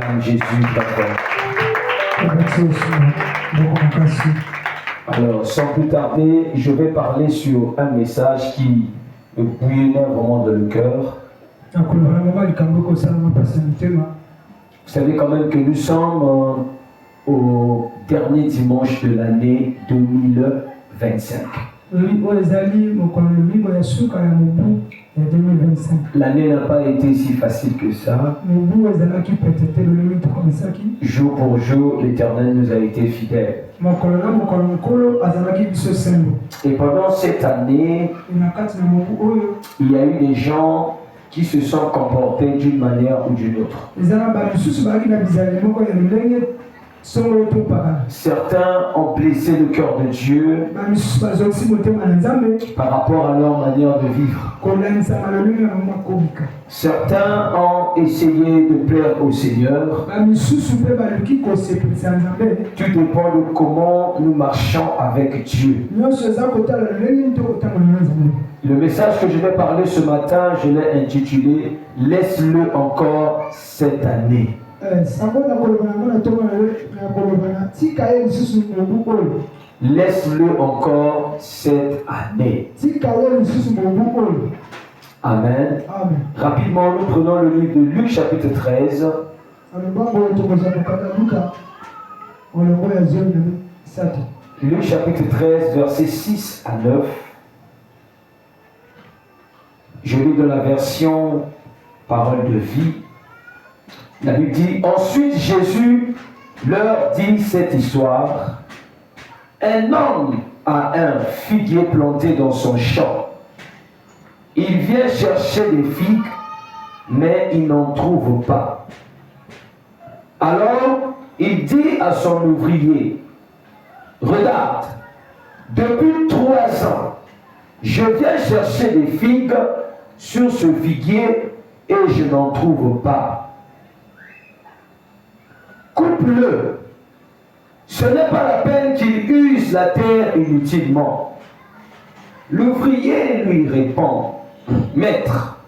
t'acclame, Jésus, d'accord. Alors, sans plus tarder, je vais parler sur un message qui me bouillonnait vraiment dans le cœur. Vous savez quand même que nous sommes au dernier dimanche de l'année 2025. L'année n'a pas été si facile que ça. Jour pour jour, l'Éternel nous a été fidèle. Et pendant cette année, il y a eu des gens qui se sont comportés d'une manière ou d'une autre. Certains ont blessé le cœur de Dieu par rapport à leur manière de vivre. Certains ont essayé de plaire au Seigneur. Tout dépend de comment nous marchons avec Dieu. Le message que je vais parler ce matin, je l'ai intitulé « Laisse-le encore cette année ». Laisse-le encore cette année. Amen. Rapidement, nous prenons le livre de Luc chapitre 13. Luc chapitre 13, versets 6 à 9. Je lis de la version Parole de vie. La Bible dit, ensuite Jésus leur dit cette histoire. Un homme a un figuier planté dans son champ. Il vient chercher des figues, mais il n'en trouve pas. Alors, il dit à son ouvrier, regarde, depuis 3 ans, je viens chercher des figues sur ce figuier et je n'en trouve pas. Coupe-le. Ce n'est pas la peine qu'il use la terre inutilement. L'ouvrier lui répond, maître,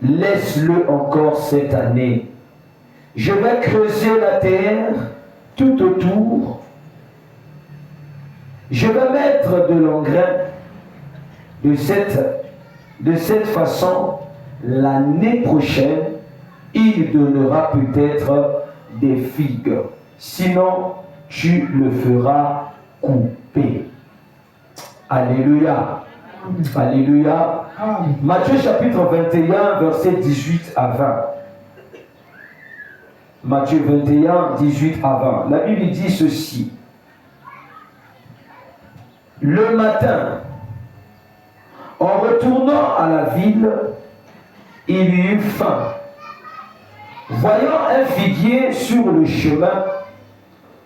laisse-le encore cette année. Je vais creuser la terre tout autour. Je vais mettre de l'engrais. De cette façon, l'année prochaine, il donnera peut-être des figues. Sinon, tu le feras couper. Alléluia. Alléluia. Matthieu chapitre 21, verset 18 à 20. Matthieu 21, 18 à 20. La Bible dit ceci. Le matin, en retournant à la ville, il eut faim. Voyant un figuier sur le chemin,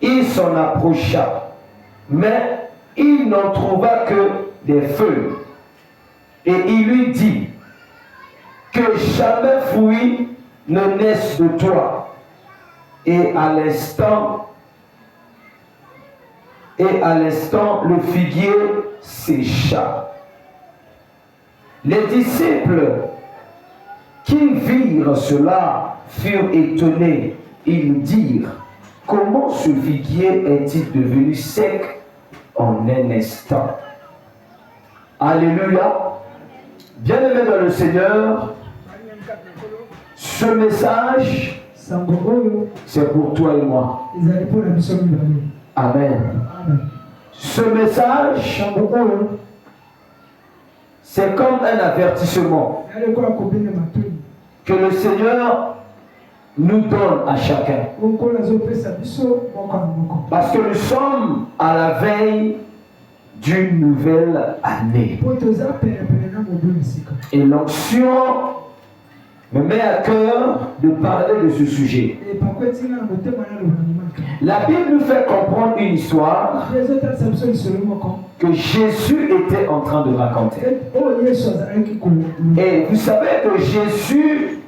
il s'en approcha, mais il n'en trouva que des feuilles. Et il lui dit, que jamais fruit ne naisse de toi. Et à l'instant, le figuier sécha. Les disciples qui virent cela furent étonnés. Ils dirent, comment ce figuier est-il devenu sec en un instant? Alléluia. Bien-aimés dans le Seigneur, ce message, c'est pour toi et moi. Amen. Ce message, c'est comme un avertissement que le Seigneur nous donne à chacun. Parce que nous sommes à la veille d'une nouvelle année. Et l'onction me met à cœur de parler de ce sujet. La Bible nous fait comprendre une histoire que Jésus était en train de raconter. Et vous savez que Jésus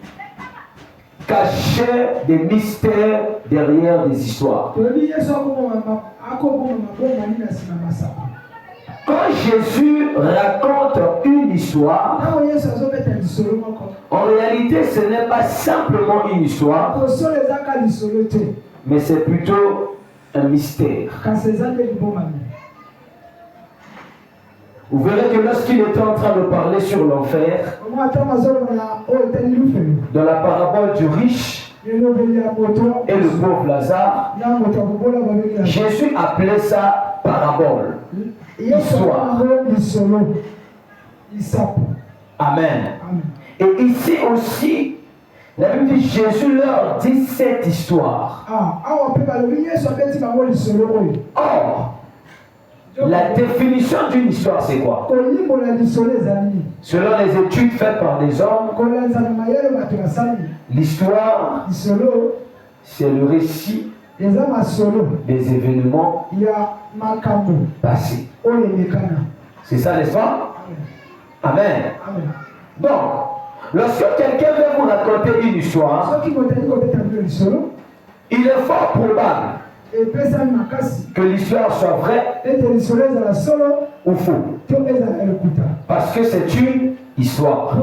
cachait des mystères derrière des histoires. Quand Jésus raconte une histoire, en réalité, ce n'est pas simplement une histoire, mais c'est plutôt un mystère. Vous verrez que lorsqu'il était en train de parler sur l'enfer, dans la parabole du riche et le pauvre Lazare, Jésus appelait ça parabole, histoire. Amen. Et ici aussi, la Bible dit Jésus leur dit cette histoire. Or, la définition d'une histoire, c'est quoi? Selon les études faites par des hommes, l'histoire, c'est le récit des événements passés. C'est ça l'histoire? Amen. Donc, lorsque quelqu'un veut vous raconter une histoire, il est fort probable que l'histoire soit vraie ou faux. Parce que c'est une histoire.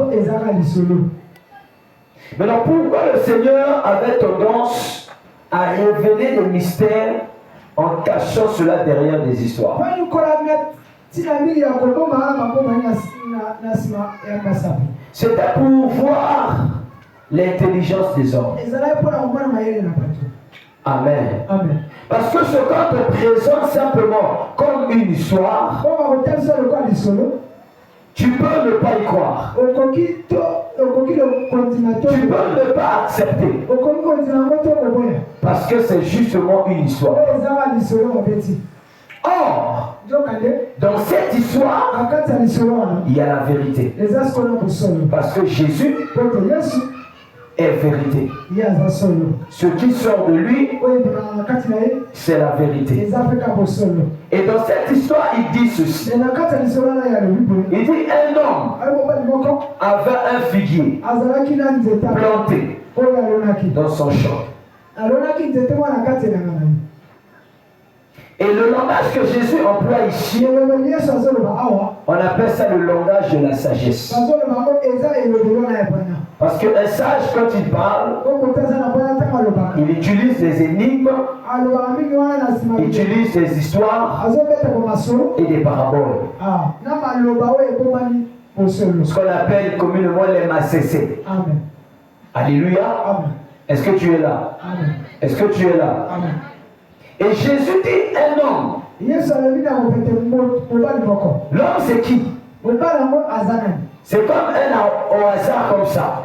Maintenant, pourquoi le Seigneur avait tendance à révéler des mystères en cachant cela derrière des histoires? C'était pour voir l'intelligence des hommes. Amen. Parce que ce qu'on te présente simplement comme une histoire, tu peux ne pas y croire. Tu peux ne pas accepter. Parce que c'est justement une histoire. Or, dans cette histoire, il y a la vérité. Parce que Jésus est vérité. Ce qui sort de lui, c'est la vérité. Et dans cette histoire, il dit ceci. Il dit un homme avait un figuier planté dans son champ. Et le langage que Jésus emploie ici, on appelle ça le langage de la sagesse. Parce qu'un sage, quand il parle, il utilise des énigmes, il utilise des histoires et des paraboles. Ce qu'on appelle communément les macécés. Alléluia. Est-ce que tu es là? Est-ce que tu es là? Et Jésus dit un homme. L'homme c'est qui? C'est comme un au hasard comme ça.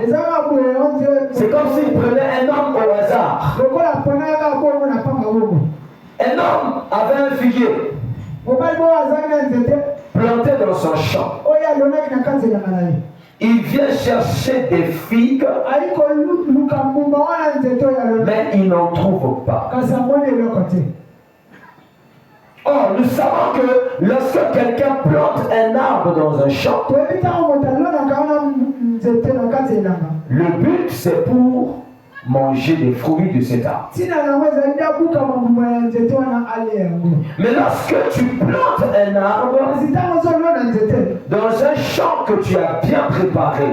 C'est comme s'il prenait un homme au hasard. Un homme avait un figuier planté dans son champ. Il vient chercher des figues, mais il n'en trouve pas. Or, nous savons que lorsque quelqu'un plante un arbre dans un champ, le but c'est pour manger des fruits de cet arbre. Mais lorsque tu plantes un arbre dans un champ que tu as bien préparé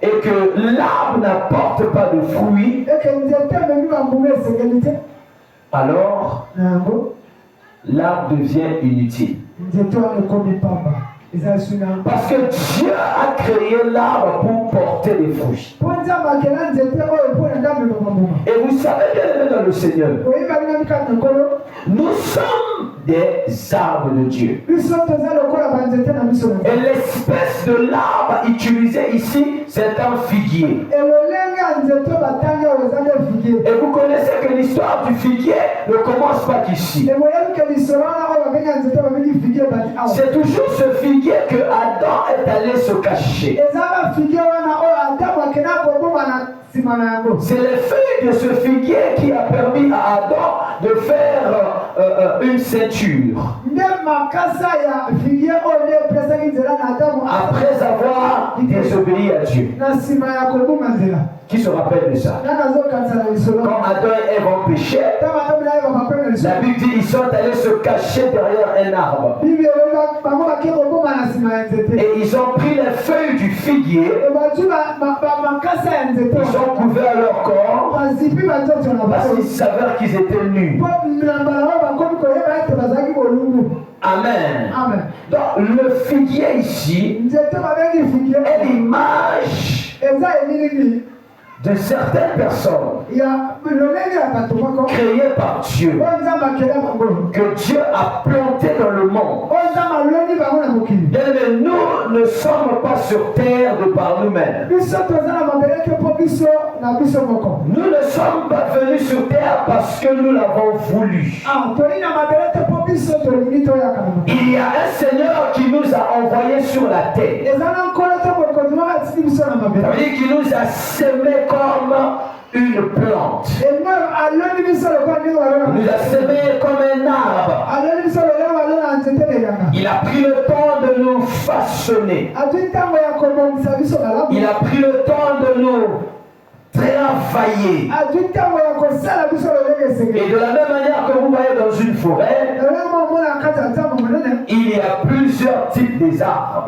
et que l'arbre n'apporte pas de fruits, alors l'arbre devient inutile. Parce que Dieu a créé l'arbre pour porter des fruits. Et vous savez bien dans le Seigneur, nous sommes des arbres de Dieu. Et l'espèce de l'arbre utilisé ici, c'est un figuier. Et vous connaissez que l'histoire du figuier ne commence pas d'ici. C'est toujours ce figuier que Adam est allé se cacher. C'est les feuilles de ce figuier qui a permis à Adam de faire une ceinture. Après avoir désobéi à Dieu. Qui se rappelle de ça? Quand Adam et Ève ont péché, La Bible dit ils sont allés se cacher derrière un arbre. Et ils ont pris les feuilles du figuier. Ils ont couvert leur corps parce qu'ils savaient qu'ils étaient nus. Amen. Donc le figuier ici est l'image de certaines personnes créées par Dieu, que Dieu a planté dans le monde. Mais nous ne sommes pas sur terre de par nous-mêmes. Nous ne sommes pas venus sur terre parce que nous l'avons voulu. Il y a un Seigneur qui nous a envoyés sur la terre. Ça veut dire qu'il nous a sémés comme une plante. Il nous a sémés comme un arbre. Il a pris le temps de nous façonner. Il a pris le temps de nous travailler. Et de la même manière que vous voyez dans une forêt, il y a plusieurs types d'arbres.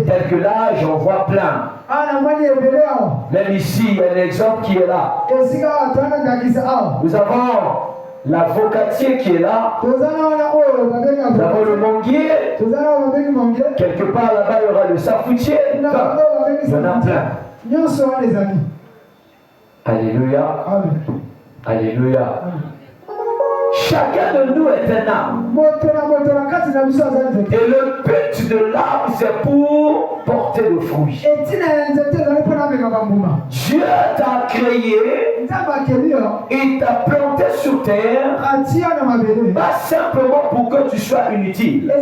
Tels que là, j'en vois plein. Même ici, il y a un exemple qui est là. Nous avons l'avocatier qui est là. Nous avons le manguier. Quelque part là-bas, il y aura le safoutier. Enfin, il y en a plein. Alléluia. Amen. Alléluia. Amen. Chacun de nous est un arbre. Et le but de l'arbre, c'est pour porter le fruit. Dieu t'a créé, il t'a planté sur terre, pas simplement pour que tu sois inutile.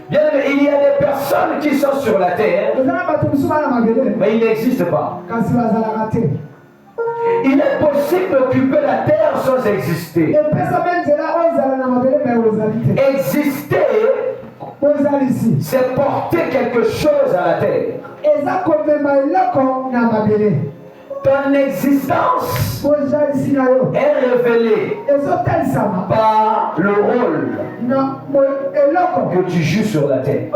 Bien, mais il y a des personnes qui sont sur la terre, mais ils n'existent pas. Il est possible d'occuper la terre sans exister. Exister, c'est porter quelque chose à la terre. Ton existence est révélée par le rôle que tu joues sur la terre.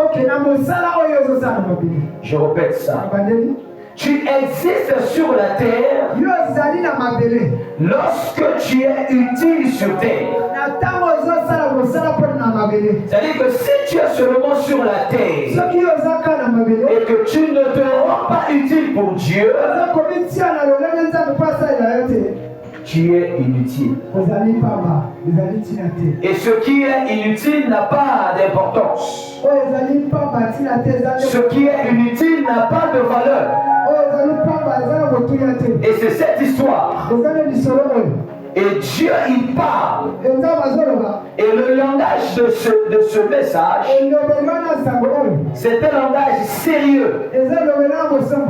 Je répète ça. Tu existes sur la terre lorsque tu es utile sur terre. C'est-à-dire que si tu es seulement sur la terre et que tu ne te rends pas utile pour Dieu, tu es inutile. Et ce qui est inutile n'a pas d'importance. Ce qui est inutile n'a pas de valeur. Et c'est cette histoire. Et Dieu il parle. Et le langage de ce message, c'est un langage sérieux.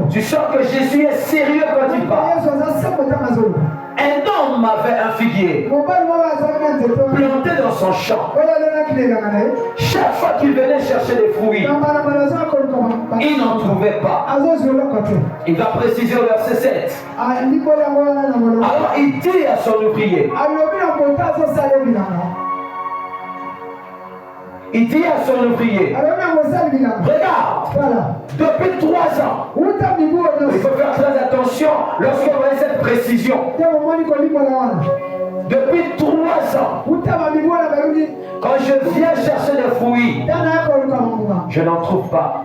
Tu sens que Jésus est sérieux quand il parle. Un homme avait un figuier planté dans son champ. Chaque fois qu'il venait chercher des fruits, il n'en trouvait pas. Il va préciser au verset 7. Alors il dit à son ouvrier, il dit à son ouvrier, regarde, depuis 3 ans, il faut faire très attention lorsqu'on voit cette précision. Depuis 3 ans, quand je viens chercher des fruits, je n'en trouve pas.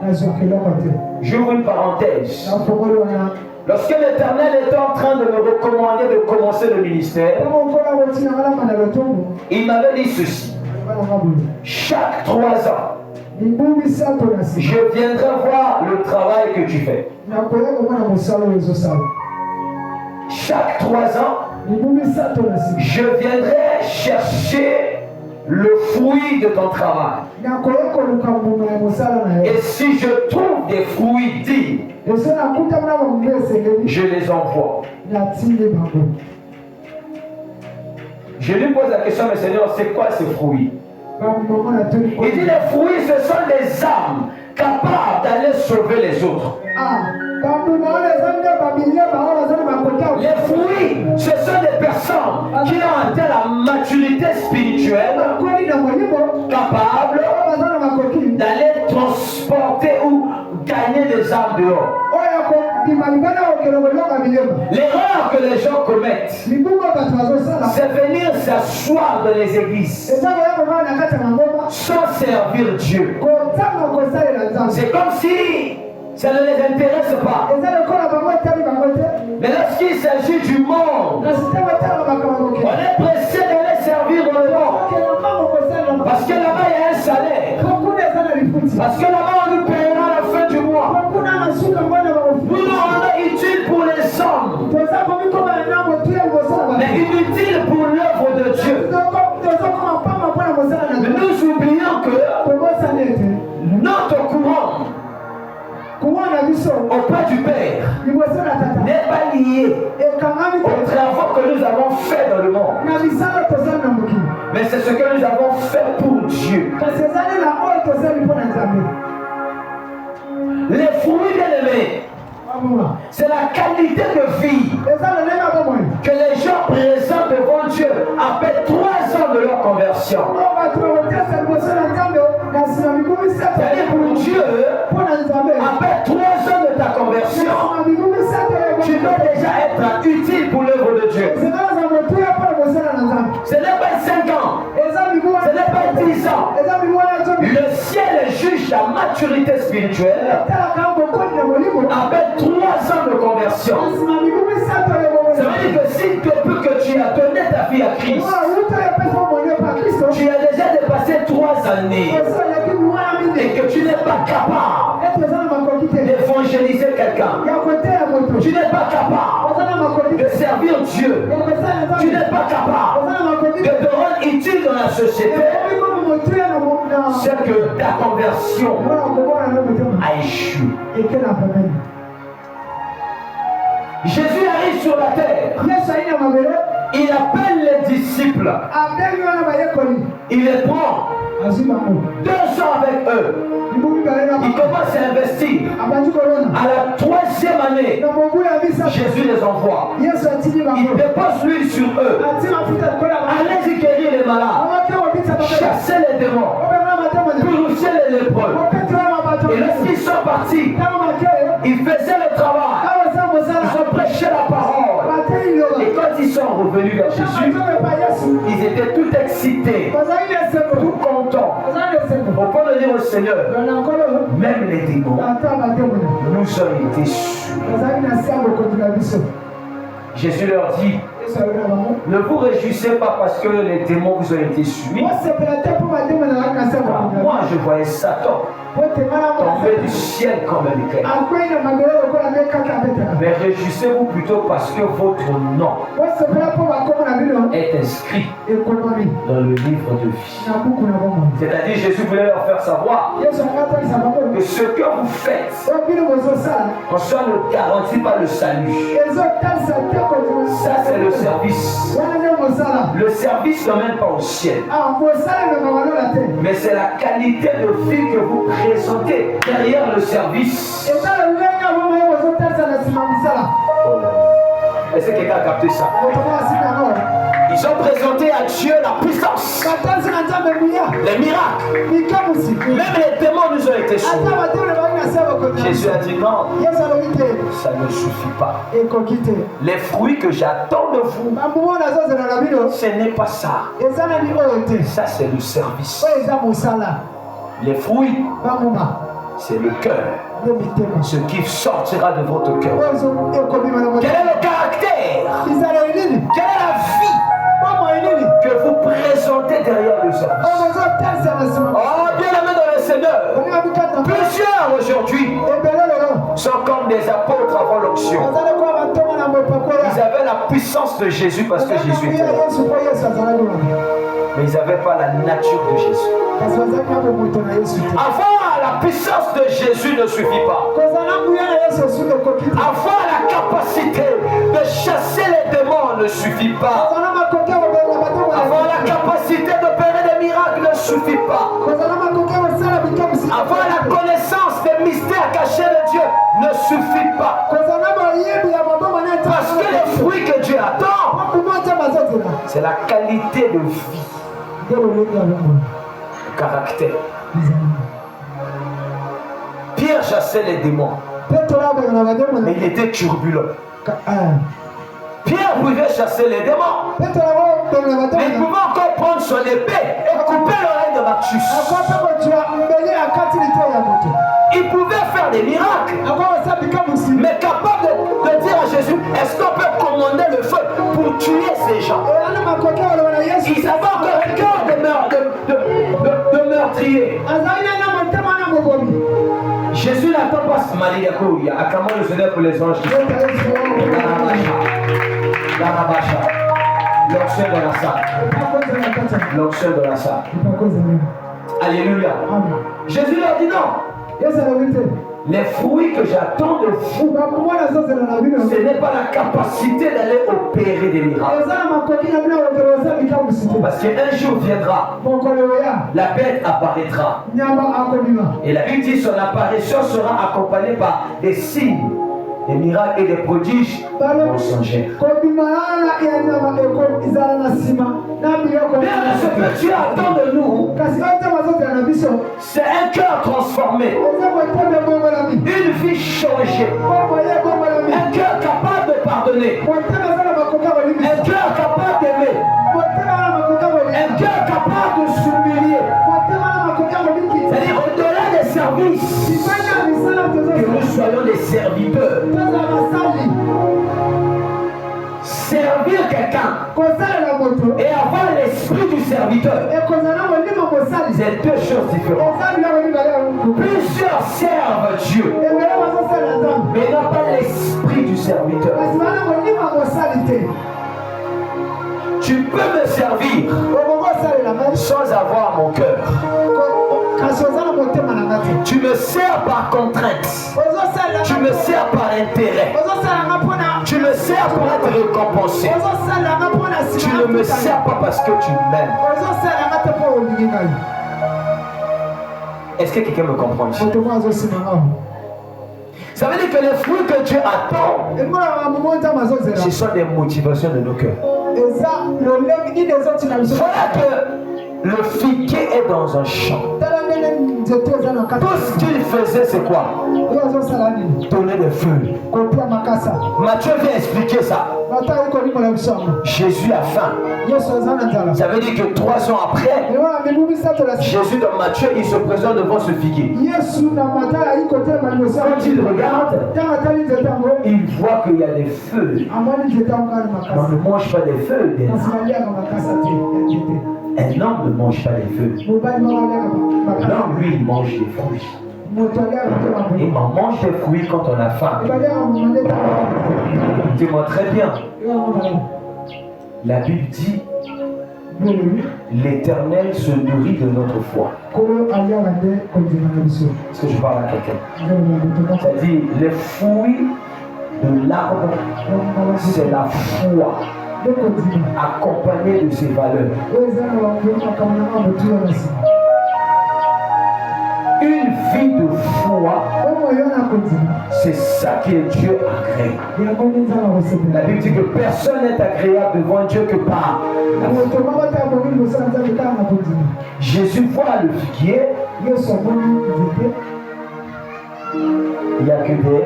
J'ouvre une parenthèse. Lorsque l'Éternel était en train de me recommander de commencer le ministère, il m'avait dit ceci. Chaque 3 ans, je viendrai voir le travail que tu fais. Chaque 3 ans, je viendrai chercher le fruit de ton travail. Et si je trouve des fruits dignes, je les envoie. Je lui pose la question, mais Seigneur, c'est quoi ces fruits? Il dit les fruits, ce sont des âmes capables d'aller sauver les autres. Les fruits, ce sont des personnes qui ont atteint la maturité spirituelle, capables d'aller transporter ou gagner des âmes dehors. L'erreur que les gens commettent, c'est venir s'asseoir dans les églises sans servir Dieu. C'est comme si ça ne les intéresse pas. Mais lorsqu'il s'agit du monde, on est pressé d'aller servir dans le monde. Parce que là-bas, il y a un salaire. Parce que là-bas, on nous paiera à la fin du mois. Nous nous rendons utiles pour les hommes, mais inutiles pour l'œuvre de Dieu. Mais nous oublions que notre courant auprès du Père n'est pas lié aux travaux que nous avons faits dans le monde. Mais c'est ce que nous avons fait pour Dieu. Les fruits bien-aimés, c'est la qualité de vie que les gens présentent devant Dieu après 3 ans de leur conversion. C'est-à-dire pour Dieu, après 3 ans de ta conversion, tu dois déjà être utile pour l'œuvre de Dieu. Ce n'est pas 5 ans, ce n'est pas 10 ans. Le ciel juge la maturité spirituelle après 3 ans de conversion. Ça veut dire que si depuis que tu as donné ta vie à Christ, tu as déjà dépassé 3 années et que tu n'es pas capable d'évangéliser quelqu'un, tu n'es pas capable de servir Dieu, tu n'es pas capable de te rendre utile dans la société, c'est que ta conversion a échoué. Jésus arrive sur la terre. Il appelle les disciples. Il les prend. 2 ans avec eux. Il commence à investir. À la 3e année, Jésus les envoie. Il dépose l'huile sur eux. Allez-y guérir les malades. Chasser les démons. Purifier les lépreux. Et lorsqu'ils sont partis, ils faisaient le travail. Ils ont prêché la parole. Et quand ils sont revenus vers Jésus, ils étaient tout excités, tout contents. On peut le dire au Seigneur, même les démons nous ont été suivis. Jésus leur dit, ne vous réjouissez pas parce que les démons vous ont été soumis. Moi, je voyais Satan tomber du ciel comme un éclair. Mais réjouissez-vous plutôt parce que votre nom est inscrit dans le livre de vie. C'est-à-dire, Jésus voulait leur faire savoir que ce que vous faites, on soit ne garantit pas le salut. Ça, c'est le service. Le service ne mène pas au ciel. Mais c'est la qualité de vie que vous présentez derrière le service. Est-ce que quelqu'un a capté ça? Ils ont présenté à Dieu la puissance, les miracles. Même les démons nous ont été soumis. Jésus a dit non, ça ne suffit pas. Les fruits que j'attends de vous, ce n'est pas ça. Ça, c'est le service. Les fruits, c'est le cœur. Ce qui sortira de votre cœur. Quel est le caractère? Quelle est la vie que vous présentez derrière le service? Oh, bien-aimés dans le Seigneur, plusieurs aujourd'hui sont comme des apôtres avant l'onction. Ils avaient la puissance de Jésus parce que Jésus était là. Mais ils n'avaient pas la nature de Jésus. Avoir la puissance de Jésus ne suffit pas. Avoir la capacité de chasser les démons ne suffit pas. Avoir la capacité d'opérer des miracles ne suffit pas. Avoir la connaissance des mystères cachés de Dieu ne suffit pas. Parce que les fruits que Dieu attend, C'est la qualité de vie. Le caractère. Pierre chassait les démons. Mais il était turbulent. Pierre pouvait chasser les démons. Mais il pouvait encore prendre son épée et couper l'oreille de Malchus. Il pouvait faire des miracles. Mais capable de dire à Jésus, est-ce qu'on peut commander le feu pour tuer ces gens? Ils avaient encore un cœur de meurtrier. Jésus n'attend pas ce Maliakouya. À comment le Seigneur pour les anges? L'onction de la salle. L'onction de la salle. Alléluia. Jésus leur dit non. Les fruits que j'attends de vous, ce n'est pas la capacité d'aller opérer des miracles. Parce qu'un jour viendra, la bête apparaîtra. Et la Bible dit son apparition sera accompagnée par des signes, des miracles et des prodiges mensongers. Bien, ce que tu attends de nous, c'est un cœur transformé, une vie changée, un cœur capable de pardonner, un cœur capable d'aimer, un cœur capable de s'humilier. C'est-à-dire au-delà des services, que nous soyons des serviteurs. Servir quelqu'un et avoir l'esprit du serviteur, c'est deux choses différentes. Plusieurs servent Dieu, mais non pas l'esprit du serviteur. Tu peux me servir sans avoir mon cœur. Tu me sers par contrainte. Tu me sers par intérêt. Tu me sers pour être récompensé. Tu ne me sers pas parce que tu m'aimes. Est-ce que quelqu'un me comprend ici? Ça veut dire que les fruits que Dieu attend, ce sont des motivations de nos cœurs. Voilà que le figuier est dans un champ. Tout ce qu'il faisait, c'est quoi? Donner des feuilles. Matthieu vient expliquer ça. Jésus a faim. Ça veut dire que 3 ans après, Jésus dans Matthieu, il se présente devant ce figuier. Quand il regarde, il voit qu'il y a des feuilles. On ne mange pas des feuilles. Un homme ne mange pas des feuilles. L'homme, lui, il mange des fruits. Et on mange des fruits quand on a faim. Dis-moi très bien. La Bible dit, l'Éternel se nourrit de notre foi. Est-ce que je parle à quelqu'un? C'est-à-dire, les fruits de l'arbre, c'est la foi accompagnée de ses valeurs. Une vie de foi, c'est ça que Dieu a créé. La Bible dit que personne n'est agréable devant Dieu que par la foi. Jésus voit le figuier, il n'y a que des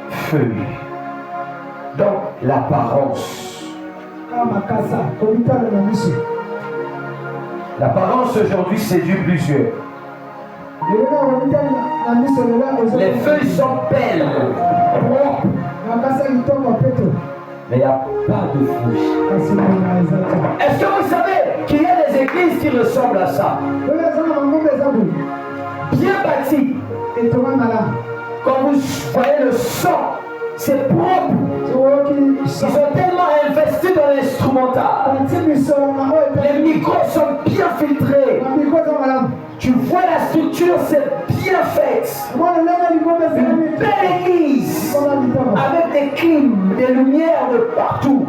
feuilles. Donc l'apparence. L'apparence aujourd'hui séduit plusieurs. Les feuilles sont belles, mais il n'y a pas de fruits. Est-ce que vous savez qu'il y a des églises qui ressemblent à ça? Bien bâties. Quand vous voyez le sang, c'est propre. Ils ont tellement investi dans l'instrumental. Les micros sont bien filtrés. Tu vois la structure, c'est bien faite. Une belle église avec des clims, des lumières de partout.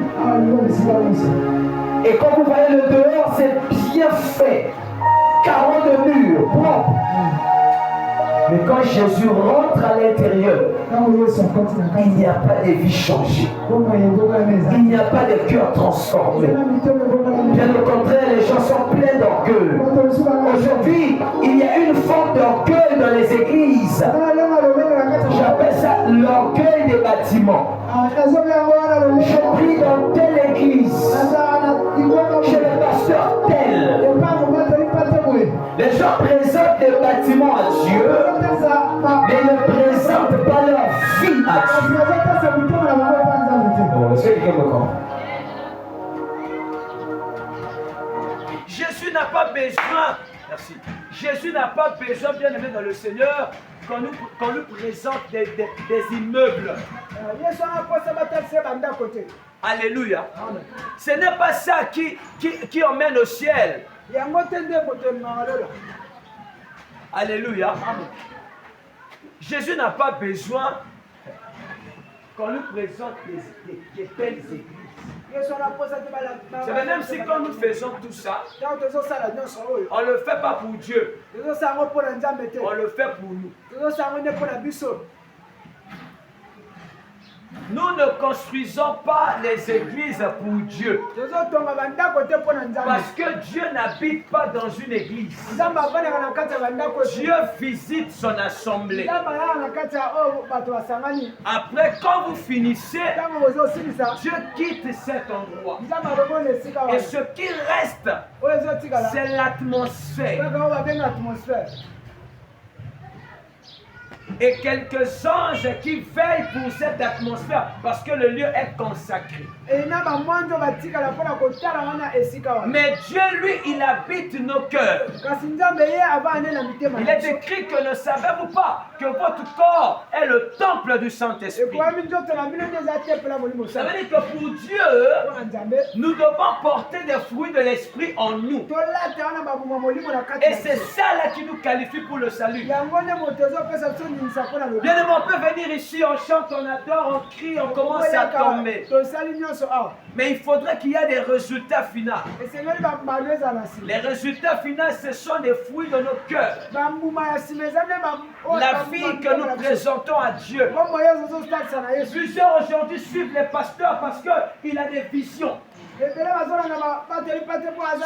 Et quand vous voyez le dehors, c'est bien fait. Carreaux de mur, propre. Mais quand Jésus rentre à l'intérieur, il n'y a pas de vie changée. Il n'y a pas de cœur transformé. Bien au contraire, les gens sont pleins d'orgueil. Aujourd'hui, il y a une forme d'orgueil dans les églises. J'appelle ça l'orgueil des bâtiments. Je prie dans telle église, chez le pasteur tel. Les gens présentent des bâtiments à Dieu, mais ne présentent pas leur vie à Dieu. Est-ce que quelqu'un me comprend? Jésus n'a pas besoin, merci. Jésus n'a pas besoin, bien aimé dans le Seigneur, qu'on nous présente des immeubles. Alléluia. Ce n'est pas ça qui emmène au ciel. Alléluia. Jésus n'a pas besoin qu'on nous présente des belles églises. C'est même si quand nous faisons tout ça, on ne le fait pas pour Dieu. On le fait pour nous. Nous ne construisons pas les églises pour Dieu. Parce que Dieu n'habite pas dans une église. Dieu visite son assemblée. Après, quand vous finissez, Dieu quitte cet endroit. Et ce qui reste, c'est l'atmosphère. Et quelques anges qui veillent pour cette atmosphère parce que le lieu est consacré. Mais Dieu, lui, il habite nos cœurs. Il est écrit que ne savez-vous pas que votre corps est le temple du Saint-Esprit. Ça veut dire que pour Dieu, nous devons porter des fruits de l'Esprit en nous. Et c'est ça là qui nous qualifie pour le salut. Bien aimé, on peut venir ici, on chante, on adore, on crie, on commence à tomber. Mais il faudrait qu'il y ait des résultats finaux. Les résultats finaux, ce sont des fruits de nos cœurs. La vie que nous présentons à Dieu. Plusieurs aujourd'hui suivent les pasteurs parce qu'il a des visions.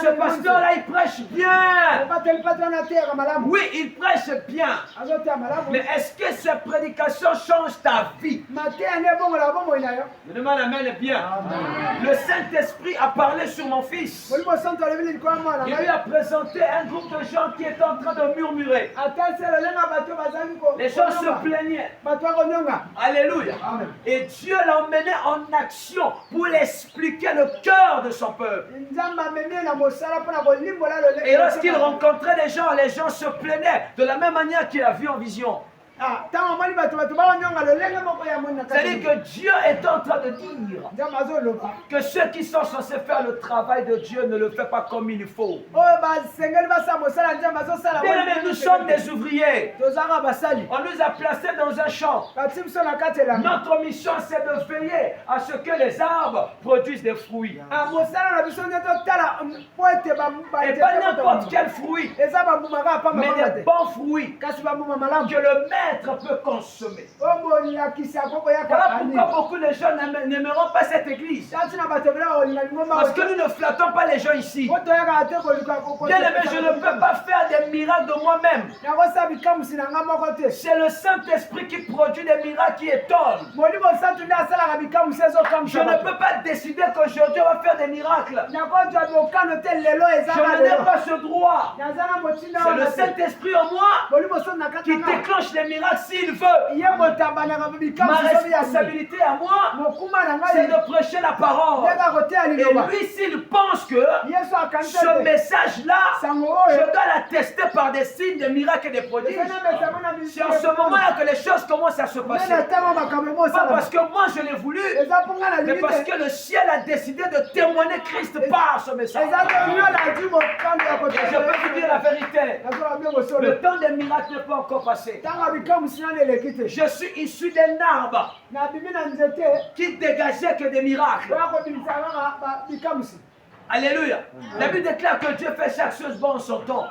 Ce pasteur-là, il prêche bien. Oui, il prêche bien. Mais est-ce que ces prédications changent ta vie? Je demande amen bien. Le Saint-Esprit a parlé sur mon fils. Il lui a présenté un groupe de gens qui étaient en train de murmurer. Les gens se plaignaient. Alléluia. Et Dieu l'a emmené en action pour l'expliquer le cœur de son peuple. Et lorsqu'il rencontrait les gens se plaignaient de la même manière qu'il a vu en vision. C'est-à-dire que Dieu est en train de dire que ceux qui sont censés faire le travail de Dieu ne le font pas comme il faut. Bien aimé, nous sommes des ouvriers. On nous a placés dans un champ. Notre mission, c'est de veiller à ce que les arbres produisent des fruits. Et pas n'importe quel fruit, mais des bons fruits que le maître peut consommer. Voilà pourquoi beaucoup de gens n'aimeront pas cette église. Parce que nous ne flattons pas les gens ici. Bien aimé, je ne peux pas faire des miracles de moi-même. C'est le Saint-Esprit qui produit des miracles qui étonnent. Je ne peux pas décider qu'aujourd'hui on va faire des miracles. Je n'ai pas ce droit. C'est le Saint-Esprit en moi qui déclenche les miracles s'il veut. Ma responsabilité à moi, c'est de prêcher la parole. Et lui, s'il pense que ce message-là, je dois l'attester par des signes, des miracles et des prodiges, c'est en ce moment-là que les choses commencent à se passer. Pas parce que moi je l'ai voulu, mais parce que le ciel a décidé de témoigner Christ par ce message. Je peux vous dire la vérité. Le temps des miracles n'est pas encore passé. Je suis issu d'un arbre qui dégageait que des miracles. Alléluia. La Bible déclare que Dieu fait chaque chose bon en son temps.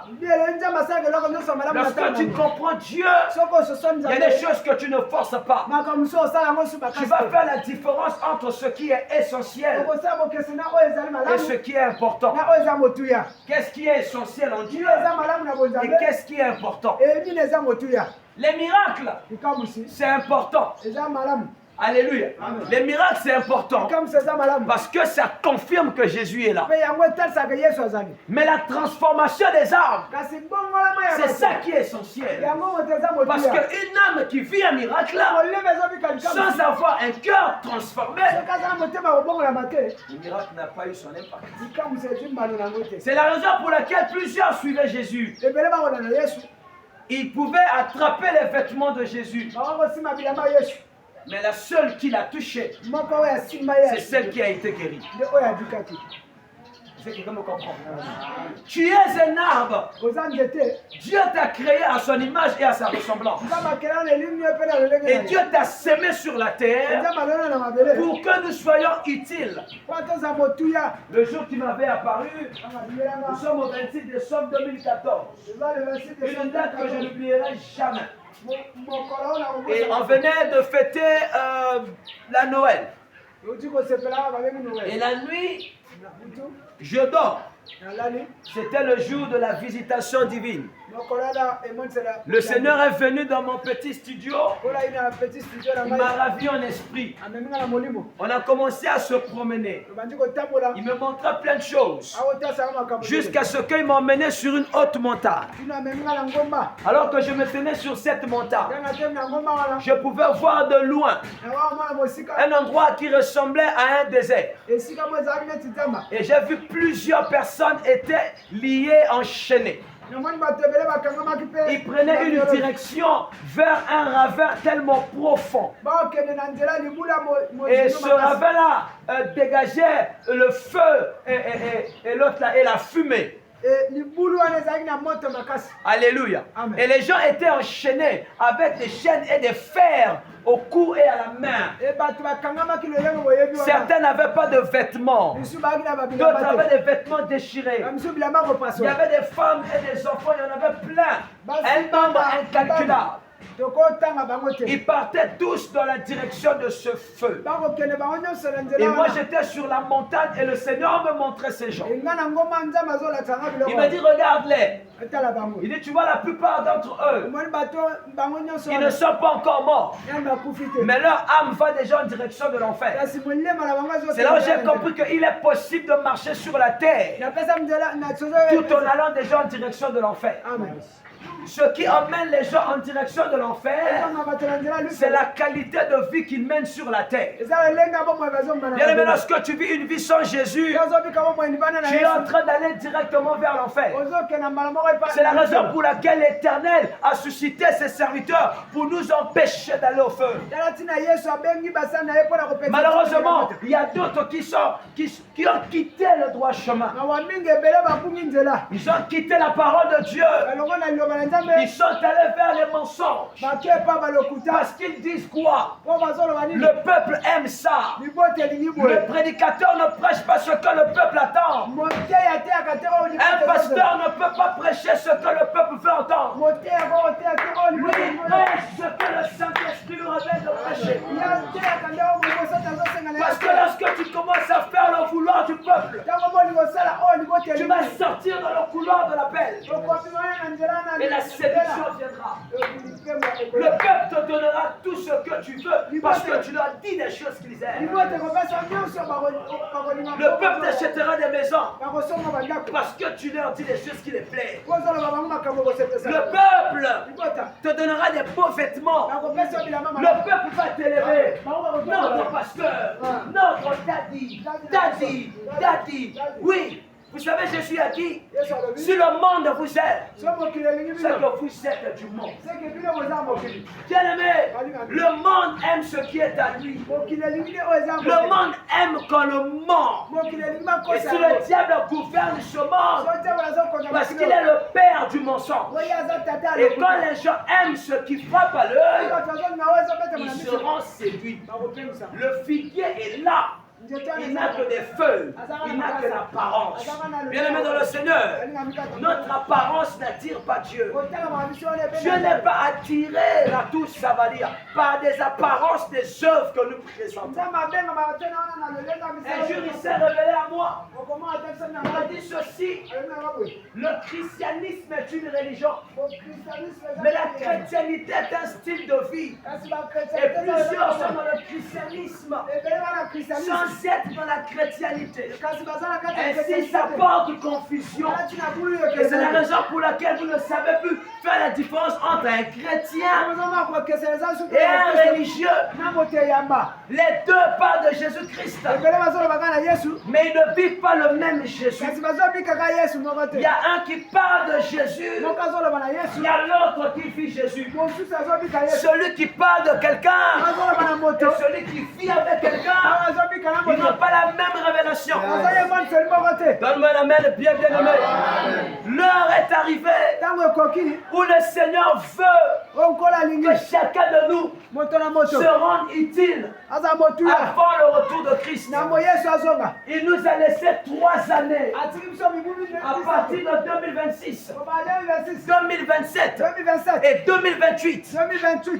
Lorsque tu comprends Dieu, il y a des choses que tu ne forces pas. Tu vas faire la différence entre ce qui est essentiel et ce qui est important. Qu'est-ce qui est essentiel en Dieu et qu'est-ce qui est important? Les miracles, c'est important. Alléluia. Amen. Les miracles, c'est important. Parce que ça confirme que Jésus est là. Mais la transformation des âmes, c'est ça qui est essentiel. Parce qu'une âme qui vit un miracle, sans avoir un cœur transformé, le miracle n'a pas eu son impact. C'est la raison pour laquelle plusieurs suivaient Jésus. Ils pouvaient attraper les vêtements de Jésus. Mais la seule qui l'a touché, c'est celle qui a été guérie. C'est quelqu'un me comprend. Tu es un arbre. Dieu t'a créé à son image et à sa ressemblance. Et Dieu t'a semé sur la terre pour que nous soyons utiles. Le jour qui m'avait apparu, nous sommes au 26 décembre 2014. Une date que je n'oublierai jamais. Et on venait de fêter la Noël. Et la nuit, je dors. C'était le jour de la visitation divine. Le Seigneur est venu dans mon petit studio. Il m'a ravi en esprit. On a commencé à se promener. Il me montrait plein de choses. Jusqu'à ce qu'il m'emmenait sur une haute montagne. Alors que je me tenais sur cette montagne, je pouvais voir de loin un endroit qui ressemblait à un désert. Et j'ai vu plusieurs personnes étaient liées, enchaînées. Ils prenaient une direction vers un ravin tellement profond. Et ce ravin-là dégageait le feu et l'autre là, et la fumée. Alléluia. Amen. Et les gens étaient enchaînés avec des chaînes et des fers au cou et à la main. Certains n'avaient pas de vêtements. D'autres avaient des vêtements déchirés. Il y avait des femmes et des enfants, il y en avait plein. Un nombre incalculable. Ils partaient tous dans la direction de ce feu. Et moi j'étais sur la montagne et le Seigneur me montrait ces gens. Il m'a dit regarde-les. Il dit tu vois la plupart d'entre eux, ils ne sont pas encore morts. Mais leur âme va déjà en direction de l'enfer. C'est là où j'ai compris qu'il est possible de marcher sur la terre tout en allant déjà en direction de l'enfer. Ce qui emmène les gens en direction de l'enfer, c'est la qualité de vie qu'ils mènent sur la terre. Bien aimé, lorsque tu vis une vie sans Jésus, tu es en train d'aller directement vers l'enfer. C'est la raison pour laquelle l'Éternel a suscité ses serviteurs pour nous empêcher d'aller au feu. Malheureusement, il y a d'autres qui ont quitté le droit chemin. Ils ont quitté la parole de Dieu. Ils sont allés vers les mensonges. Parce qu'ils disent quoi? Le peuple aime ça. Le prédicateur ne prêche pas ce que le peuple attend. Un pasteur ne peut pas prêcher ce que le peuple veut entendre. Lui, il prêche ce que le Saint-Esprit lui révèle de prêcher. Parce que lorsque tu commences à faire le vouloir du peuple, tu vas sortir dans le couloir de l'appel. Et la séduction viendra. Le peuple te donnera tout ce que tu veux parce que tu leur dis des choses qu'ils aiment. Le peuple t'achètera des maisons parce que tu leur dis des choses qui les plaisent. Le peuple te donnera des beaux vêtements. Le peuple va t'élever. Notre pasteur, notre daddy, oui. Vous savez, je suis à qui? Si le monde vous aime, c'est que vous êtes du monde. Bien aimé, le monde aime ce qui est à lui. Le monde aime quand le ment. Et si le diable gouverne ce monde, parce qu'il est le père du mensonge. Et quand les gens aiment ce qui frappe à l'œil, ils seront séduits. Le figuier est là. Il n'a que des feuilles. Il n'a que l'apparence. Bien-aimé dans le Seigneur, notre apparence n'attire pas Dieu. Dieu n'est pas attiré, là tout ça va dire, par des apparences des œuvres que nous présentons. Un jour, il s'est révélé à moi. Il m'a dit ceci: le christianisme est une religion, mais la chrétienité est un style de vie. Et plusieurs sont dans le christianisme sans être dans la chrétienté. Ainsi, ça porte confusion. Et c'est la raison pour laquelle vous ne savez plus faire la différence entre un chrétien et un religieux. Les deux parlent de Jésus-Christ, mais ils ne vivent pas le même Jésus. Il y a un qui parle de Jésus, il y a l'autre qui vit Jésus. Celui qui parle de quelqu'un et celui qui vit avec quelqu'un, ils n'ont pas la même révélation. Donne-moi la main, bien aimé. L'heure est arrivée où le Seigneur veut que chacun de nous se rende utile avant le retour de Christ. Il nous a laissé 3 années à partir de 2026, 2027 et 2028.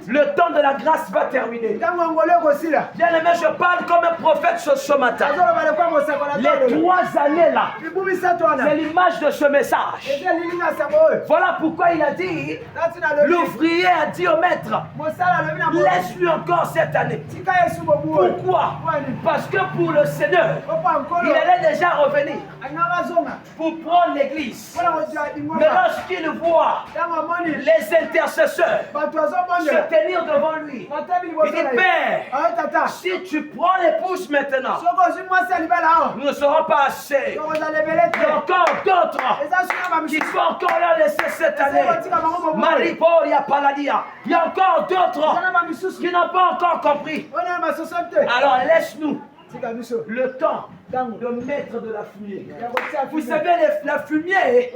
Le temps de la grâce va terminer. Bien aimé, je parle comme un prophète ce matin. Les 3 années là, c'est l'image de ce message. Voilà pourquoi il a dit, l'ouvrier a dit au maître, laisse-lui encore cette année. Pourquoi? Parce que pour le Seigneur, il allait déjà revenir pour prendre l'église. Mais lorsqu'il voit les intercesseurs se tenir devant lui, il dit, Père, si tu prends l'épouse maintenant, nous ne serons pas assez. Il y a encore d'autres qui sont encore là laissés cette année. Maripolia Paladia. Il y a encore d'autres qui n'ont pas encore compris. Alors laisse-nous le temps de mettre de la fumée. Vous savez, la fumée,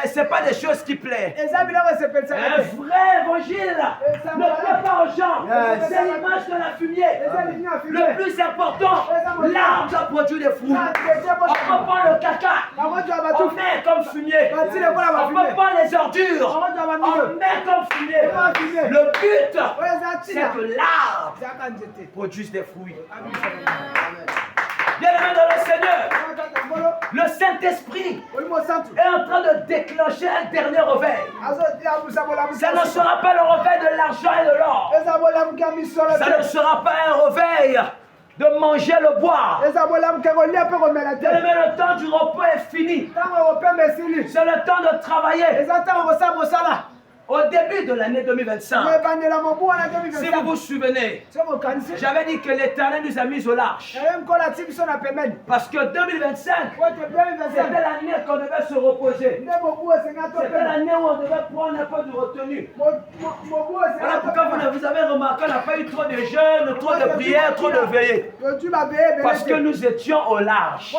c'est pas des choses qui plaisent. Un vrai évangile ne plaît pas aux gens. C'est l'image de la fumée. Le plus important, l'arbre doit produire des fruits. On peut prendre le caca, on met comme fumier. On peut prendre les ordures, on met comme fumier. Le but, c'est que l'arbre produise des fruits. Bien-aimé dans le Seigneur, le Saint-Esprit est en train de déclencher un dernier réveil. Ça ne sera pas le réveil de l'argent et de l'or. Ça ne sera pas un réveil de manger, le boire. Bien-aimé, le temps du repos est fini. C'est le temps de travailler. Au début de l'année 2025, si vous vous souvenez, j'avais dit que l'Éternel nous a mis au large. Parce que 2025, c'était l'année qu'on devait se reposer. C'était l'année où on devait prendre un peu de retenue. Voilà pourquoi vous avez remarqué qu'on n'a pas eu trop de jeûnes, trop de prières, trop de veillées. Parce que nous étions au large.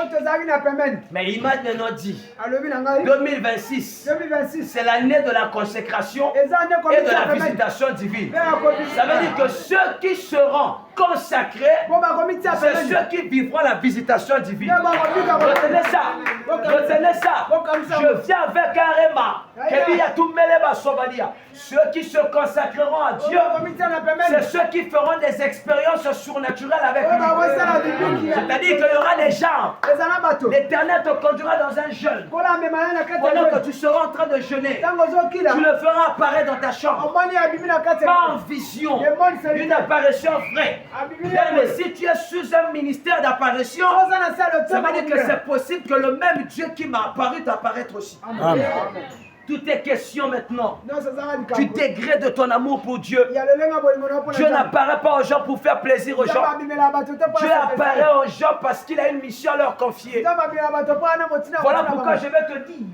Mais il m'a maintenant dit, 2026, c'est l'année de la consécration et de la visitation divine. Ça veut dire que ceux qui seront consacrés, c'est ceux qui vivront la visitation divine. Retenez ça. Retenez ça. Je viens avec un réma. Ceux qui se consacreront à Dieu, c'est ceux qui feront des expériences surnaturelles avec lui. C'est-à-dire qu'il y aura des gens. L'Éternel te conduira dans un jeûne. Pendant que tu seras en train de jeûner, tu le feras apparaître dans ta chambre. Pas en vision, une apparition vraie. Mais si tu es sous un ministère d'apparition, ça veut dire que c'est possible que le même Dieu qui m'a apparu t'apparaître aussi. Amen. Tout est question maintenant du degré de ton amour pour Dieu. Dieu n'apparaît pas aux gens pour faire plaisir aux gens. Dieu apparaît aux gens parce qu'il a une mission à leur confier. Voilà pourquoi je vais te dire,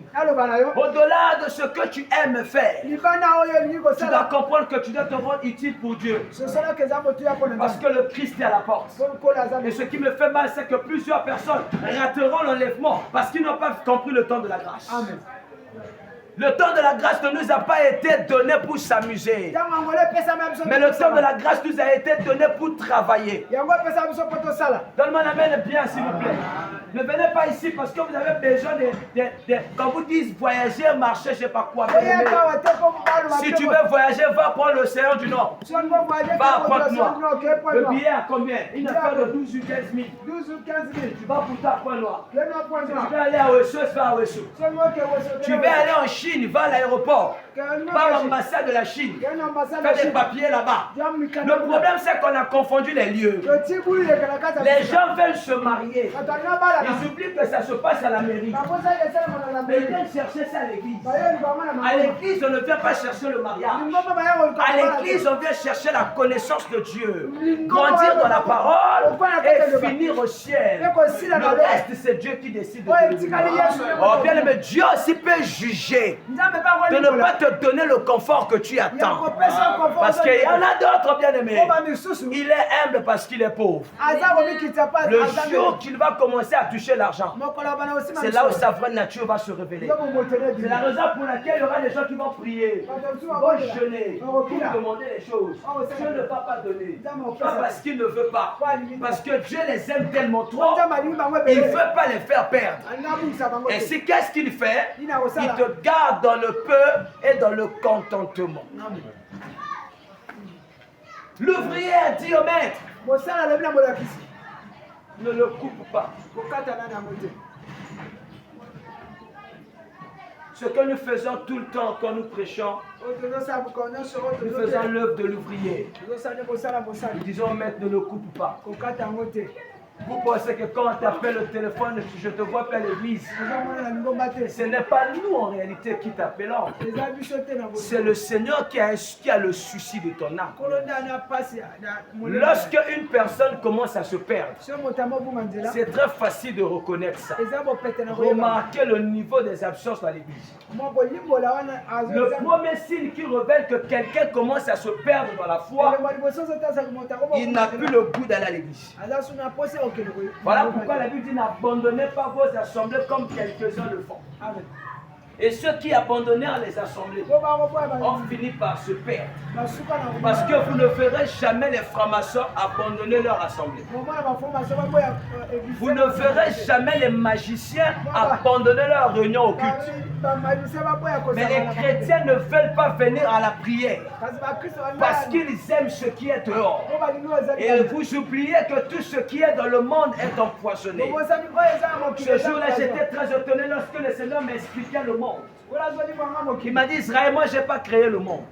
au-delà de ce que tu aimes faire, tu dois comprendre que tu dois te rendre utile pour Dieu. Parce que le Christ est à la porte. Et ce qui me fait mal, c'est que plusieurs personnes rateront l'enlèvement parce qu'ils n'ont pas compris le temps de la grâce. Amen. Le temps de la grâce ne nous a pas été donné pour s'amuser. Mais le temps de la grâce nous a été donné pour travailler. Donne-moi la main bien, s'il vous plaît. Ne venez pas ici parce que vous avez besoin quand vous dites voyager, marcher, je ne sais pas quoi. Si tu veux voyager, va prendre l'océan du Nord. Va à Pointe-Noire. Le billet à combien? Une affaire de 12 ou 15 000. 12 ou 15 000. Tu vas pour ta Pointe-Noire. Tu veux aller à Ouessou, va à Ouessou. Tu veux aller en Chine, va à l'aéroport. Va à l'ambassade de la Chine. Fais des papiers là-bas. Le problème, c'est qu'on a confondu les lieux. Les gens veulent se marier. Ils oublient que ça se passe à la mairie. Mais ils viennent chercher ça à l'église. À l'église, on ne vient pas chercher le mariage. À l'église, on vient chercher la connaissance de Dieu. Grandir dans la parole et finir au ciel. Le reste, c'est Dieu qui décide de te. Oh, bien aimé, Dieu aussi peut juger de ne pas te donner le confort que tu attends. Parce qu'il y en a d'autres, bien aimés. Il est humble parce qu'il est pauvre. Le jour qu'il va commencer à toucher l'argent, c'est là où sa vraie nature va se révéler. C'est la raison pour laquelle il y aura des gens qui vont prier, vont jeûner, pour demander les choses. Dieu ne va pas donner. Pas parce qu'il ne veut pas. Parce que Dieu les aime tellement trop, il ne veut pas les faire perdre. Et si qu'est-ce qu'il fait? Il te garde dans le peu et dans le contentement. L'ouvrier a dit au maître, ne le coupe pas. Ce que nous faisons tout le temps quand nous prêchons, nous faisons l'œuvre de l'ouvrier. Nous disons, maître, ne le coupe pas. Vous pensez que quand on t'appelle au téléphone, je te vois pas à l'église. Ce n'est pas nous en réalité qui t'appelons. C'est le Seigneur qui a le souci de ton âme. Lorsque une personne commence à se perdre, c'est très facile de reconnaître ça. Remarquez le niveau des absences dans l'église. Le premier signe qui révèle que quelqu'un commence à se perdre dans la foi, il n'a plus le goût d'aller à l'église. Voilà pourquoi la Bible dit n'abandonnez pas vos assemblées comme quelques-uns le font. Et ceux qui abandonnèrent les assemblées ont fini par se perdre. Parce que vous ne verrez jamais les francs-maçons abandonner leur assemblée. Vous ne verrez jamais les magiciens abandonner leur réunion occulte. Mais les chrétiens ne veulent pas venir à la prière parce qu'ils aiment ce qui est dehors. Et vous oubliez que tout ce qui est dans le monde est empoisonné. Ce jour-là, j'étais très étonné lorsque le Seigneur m'expliquait le monde. Il m'a dit, Israël, moi, je n'ai pas créé le monde.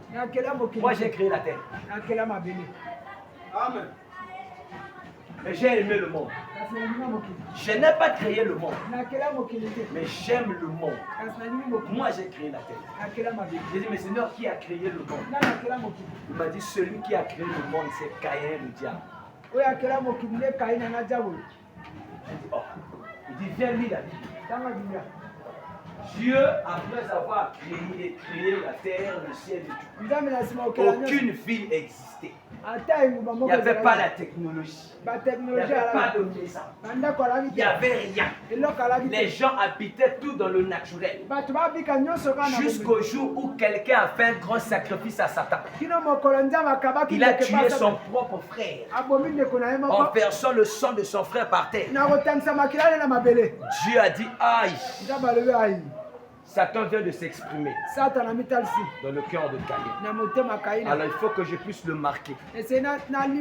Moi, j'ai créé la terre. Amen. Mais j'ai aimé le monde. Je n'ai pas créé le monde. Mais j'aime le monde. Moi, j'ai créé la terre. J'ai dit, mais Seigneur, qui a créé le monde? Il m'a dit, celui qui a créé le monde, c'est Caïn, le diable. Oh. Il dit, viens lire la Bible. Dieu, après avoir créé la terre, le ciel et tout, aucune ville existait. Il n'y avait pas la technologie. Il n'y avait pas de maison. Il n'y avait rien. Les gens habitaient tout dans le naturel. Jusqu'au jour où quelqu'un a fait un grand sacrifice à Satan. Il a tué son propre frère en versant le sang de son frère par terre. Dieu a dit aïe. Satan vient de s'exprimer dans le cœur de Caïn. Alors il faut que je puisse le marquer.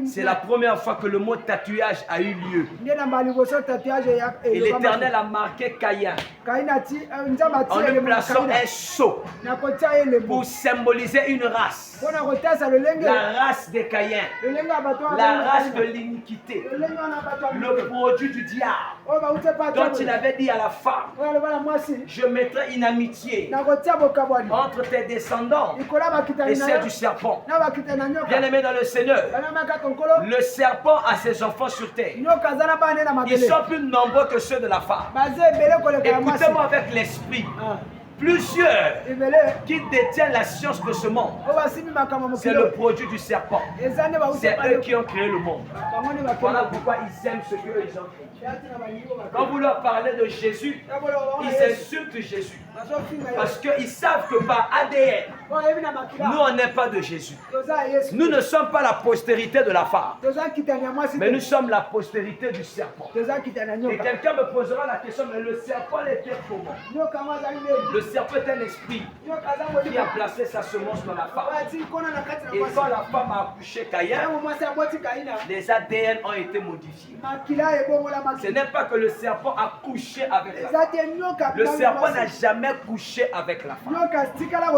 C'est la première fois que le mot tatouage a eu lieu. Et l'Éternel a marqué Caïn en lui plaçant un sceau pour symboliser une race. La race de Caïn, la race de l'iniquité, le produit du diable, dont il avait dit à la femme, je mettrai une amitié entre tes descendants et celle du serpent. Bien aimé dans le Seigneur, le serpent a ses enfants sur terre. Ils sont plus nombreux que ceux de la femme. Écoutez-moi avec l'esprit. Plusieurs qui détiennent la science de ce monde. C'est le produit du serpent. C'est eux qui ont créé le monde. Voilà pourquoi ils aiment ce qu'eux ils ont créé. Quand vous leur parlez de Jésus, ils insultent Jésus. Parce qu'ils savent que par ADN, nous on n'est pas de Jésus. Nous ne sommes pas la postérité de la femme. Mais nous sommes la postérité du serpent. Et quelqu'un me posera la question, mais le serpent était comment? Le serpent est un esprit qui a placé sa semence dans la femme. Et quand la femme a accouché Caïn, les ADN ont été modifiés. Ce n'est pas que le serpent a couché avec la femme. Le serpent n'a jamais couché avec la femme.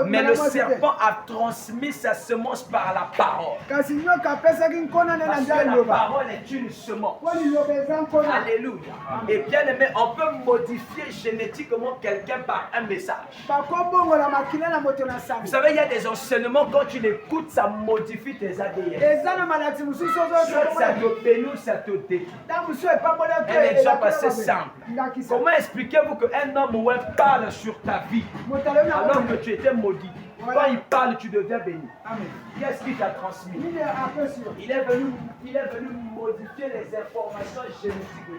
Mais le serpent a transmis sa semence par la parole. Parce que la parole est une semence. Alléluia. Et bien aimé, on peut modifier génétiquement quelqu'un par un message. Vous savez, il y a des enseignements, quand tu l'écoutes, ça modifie tes ADN. Soit ça te bénit, ça te détruit. Un exemple assez simple. Comment expliquez-vous qu'un homme ou un parle sur ta vie alors que tu étais maudit? Quand il parle, tu deviens béni. Qu'est-ce qu'il t'a transmis? Il est venu modifier les informations génétiques.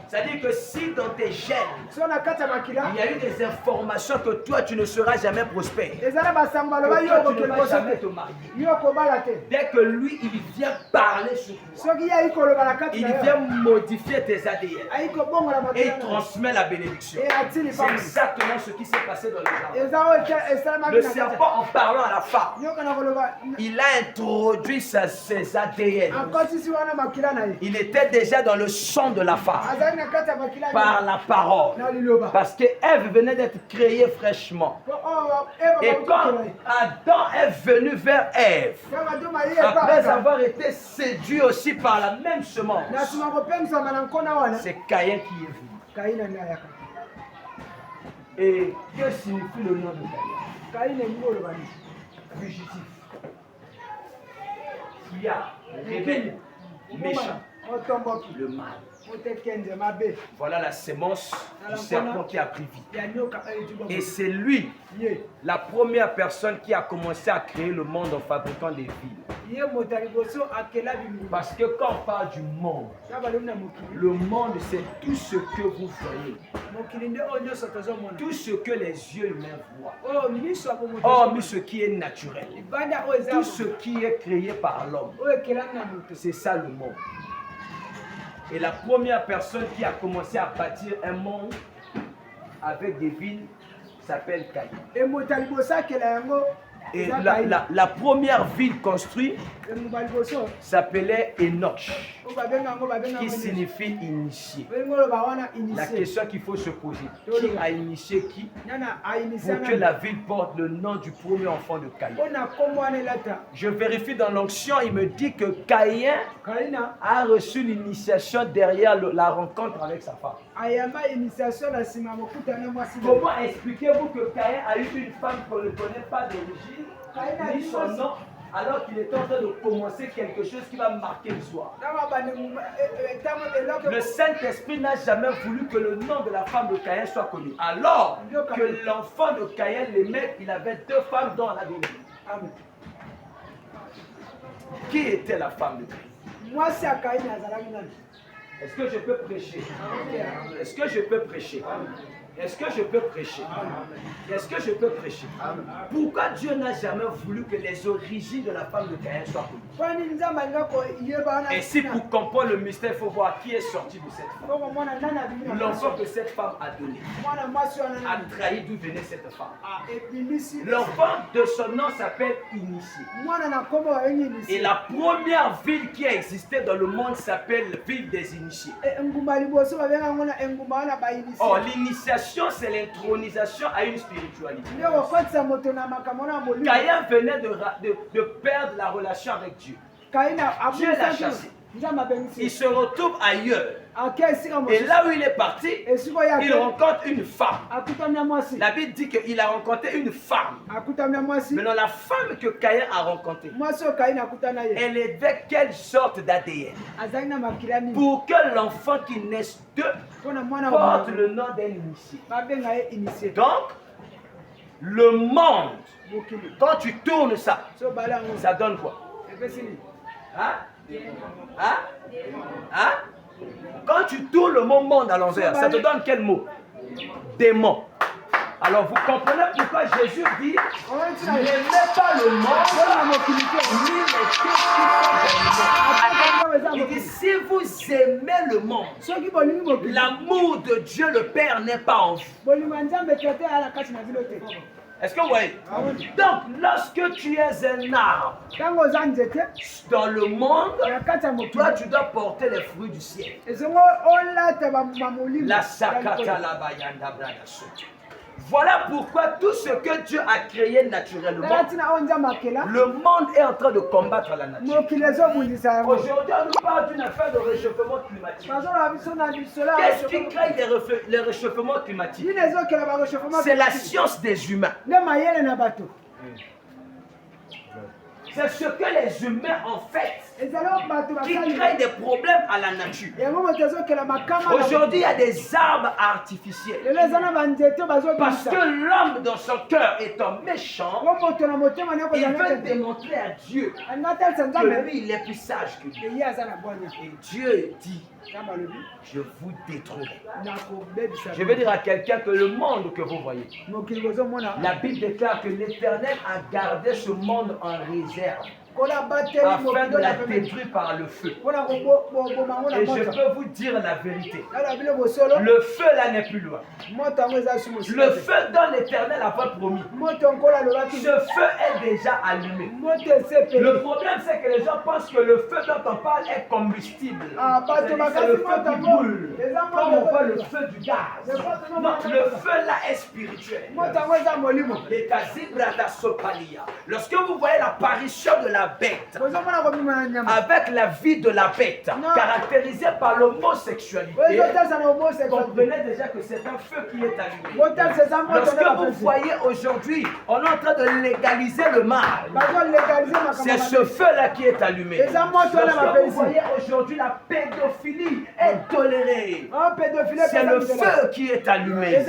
C'est-à-dire que si dans tes gènes, il y a eu des informations que toi, tu ne seras jamais prospère. Que toi, tu ne vas jamais te marier. Dès que lui, il vient parler sur toi, il vient modifier tes ADN. Et il transmet la bénédiction. C'est exactement ce qui s'est passé dans le jardin. Le serpent, en parlant à la femme, il a introduit ses ADN. Il était déjà dans le sang de la femme par la parole. Parce que Ève venait d'être créée fraîchement. Et quand Adam est venu vers Ève, après avoir été séduit aussi par la même semence, c'est Caïn qui est venu. Et que signifie le nom de Caïn? Fugitif, fuyard, rebelle, méchant, le mal. Voilà la sémence du serpent qui a pris vie. Et c'est lui, la première personne qui a commencé à créer le monde en fabriquant des villes. Parce que quand on parle du monde, le monde c'est tout ce que vous voyez. Tout ce que les yeux humains voient. Hormis ce qui est naturel. Tout ce qui est créé par l'homme. C'est ça le monde. Et la première personne qui a commencé à bâtir un monde avec des villes s'appelle Caïn. Et la première ville construite s'appelait Enoch, qui signifie initié. La question qu'il faut se poser, qui a initié qui pour que la ville porte le nom du premier enfant de Caïn? Je vérifie dans l'onction, il me dit que Caïn a reçu l'initiation derrière la rencontre avec sa femme. Comment expliquez-vous que Caïn a eu une femme qu'on ne connaît pas d'origine, ni son nom, alors qu'il est en train de commencer quelque chose qui va marquer l'histoire? Le Saint-Esprit n'a jamais voulu que le nom de la femme de Caïn soit connu. Alors que l'enfant de Caïn, il avait deux femmes dans la vie. Qui était la femme de Caïn? Est-ce que je peux prêcher? Est-ce que je peux prêcher? Est-ce que je peux prêcher? Est-ce que je peux prêcher? Pourquoi Dieu n'a jamais voulu que les origines de la femme de Caïn soient connues? Et si pour comprendre le mystère, il faut voir qui est sorti de cette femme. L'enfant que cette femme a donné a trahi d'où venait cette femme. L'enfant de son nom s'appelle Initié. Et la première ville qui a existé dans le monde s'appelle la ville des initiés. Or, l'initiation, c'est l'intronisation à une spiritualité. Caïn venait de perdre la relation avec Dieu. Dieu l'a chassé. Il se retrouve ailleurs. Et là où il est parti, il rencontre une femme. La Bible dit qu'il a rencontré une femme. Maintenant, la femme que Caïn a rencontrée, elle est avec quelle sorte d'ADN? Pour que l'enfant qui naisse d'eux porte le nom d'un initié. Donc, le monde, quand tu tournes ça, ça donne quoi? Hein? Hein? Hein? Quand tu tournes le mot monde à l'envers, ça te donne quel mot? Démon. Alors vous comprenez pourquoi Jésus dit n'aimez pas le monde, ni les choses qui sont dans le monde. Il dit si vous aimez le monde, l'amour de Dieu le Père n'est pas en vous. Est-ce que vous voyez? Donc, lorsque tu es un arbre dans le monde, toi, tu dois porter les fruits du ciel. La sakata la bayanda bradasso. Voilà pourquoi tout ce que Dieu a créé naturellement, le monde est en train de combattre la nature. Aujourd'hui, on nous parle d'une affaire de réchauffement climatique. Qu'est-ce qui crée les réchauffements climatiques? C'est la science des humains. C'est ce que les humains ont fait qui crée des problèmes à la nature. Aujourd'hui, il y a des arbres artificiels. Parce que l'homme dans son cœur étant méchant, il veut démontrer à Dieu que lui, il est plus sage que lui. Et Dieu dit, je vous détruirai. Je veux dire à quelqu'un que le monde que vous voyez, la Bible déclare que l'Éternel a gardé ce monde en réserve afin de la détruire par le feu. Et je peux vous dire la vérité. Le feu là n'est plus loin. Le feu dont l'Éternel a pas promis. Ce feu est déjà allumé. Le problème c'est que les gens pensent que le feu dont on parle est combustible. C'est le feu qui brûle. Comme on voit le feu du gaz. Non, le feu là est spirituel. Lorsque vous voyez l'apparition de la bête, avec la vie de la bête, caractérisée par l'homosexualité, comprenez déjà que c'est un feu qui est allumé. Lorsque vous voyez aujourd'hui, on est en train de légaliser le mal, c'est ce feu-là qui est allumé. Lorsque vous voyez aujourd'hui la pédophilie est tolérée, c'est le feu qui est allumé.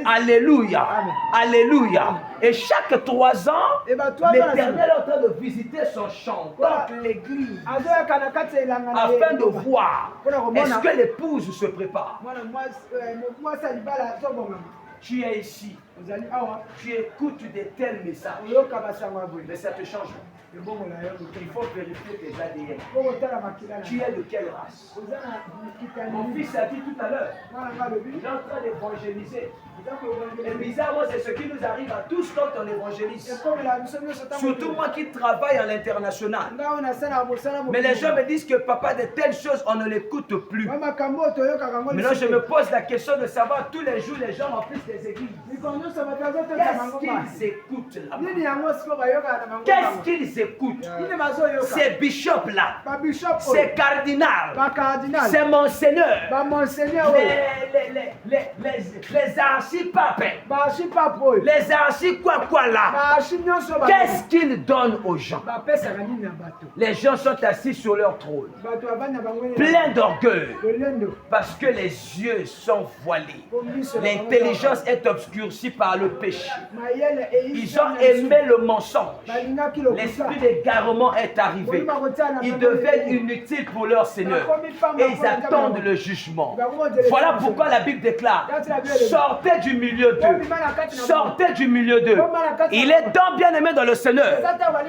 Alléluia. Alléluia. Et chaque 3 ans, l'Éternel est en train de visiter son champ, donc l'église, afin de voir est-ce que l'épouse se prépare. Tu es ici, tu écoutes de tels messages, mais ça te change. Il faut vérifier tes ADN. Tu es de quelle race? Mon fils a dit tout à l'heure, il est en train d'évangéliser. Et bizarrement, c'est ce qui nous arrive à tous quand on évangélise. Surtout moi qui travaille à l'international. Mais les gens me disent que papa, de telles choses, on ne l'écoute plus. Maintenant, je me pose la question de savoir tous les jours, les gens remplissent des églises. Qu'est-ce qu'ils écoutent là? Qu'est-ce qu'ils écoutent? Ces bishops là, ces cardinals, ces monseigneurs, les archipapes, les archi-quoi là. Qu'est-ce qu'ils donnent aux gens? Les gens sont assis sur leur trône, pleins d'orgueil, parce que les yeux sont voilés. L'intelligence est obscurcie par le péché. Ils ont aimé le mensonge. L'esprit d'égarement est arrivé. Ils deviennent inutiles pour leur Seigneur. Et ils attendent le jugement. Voilà pourquoi la Bible déclare: sortez du milieu d'eux. Sortez du milieu d'eux. Il est donc bien aimé dans le Seigneur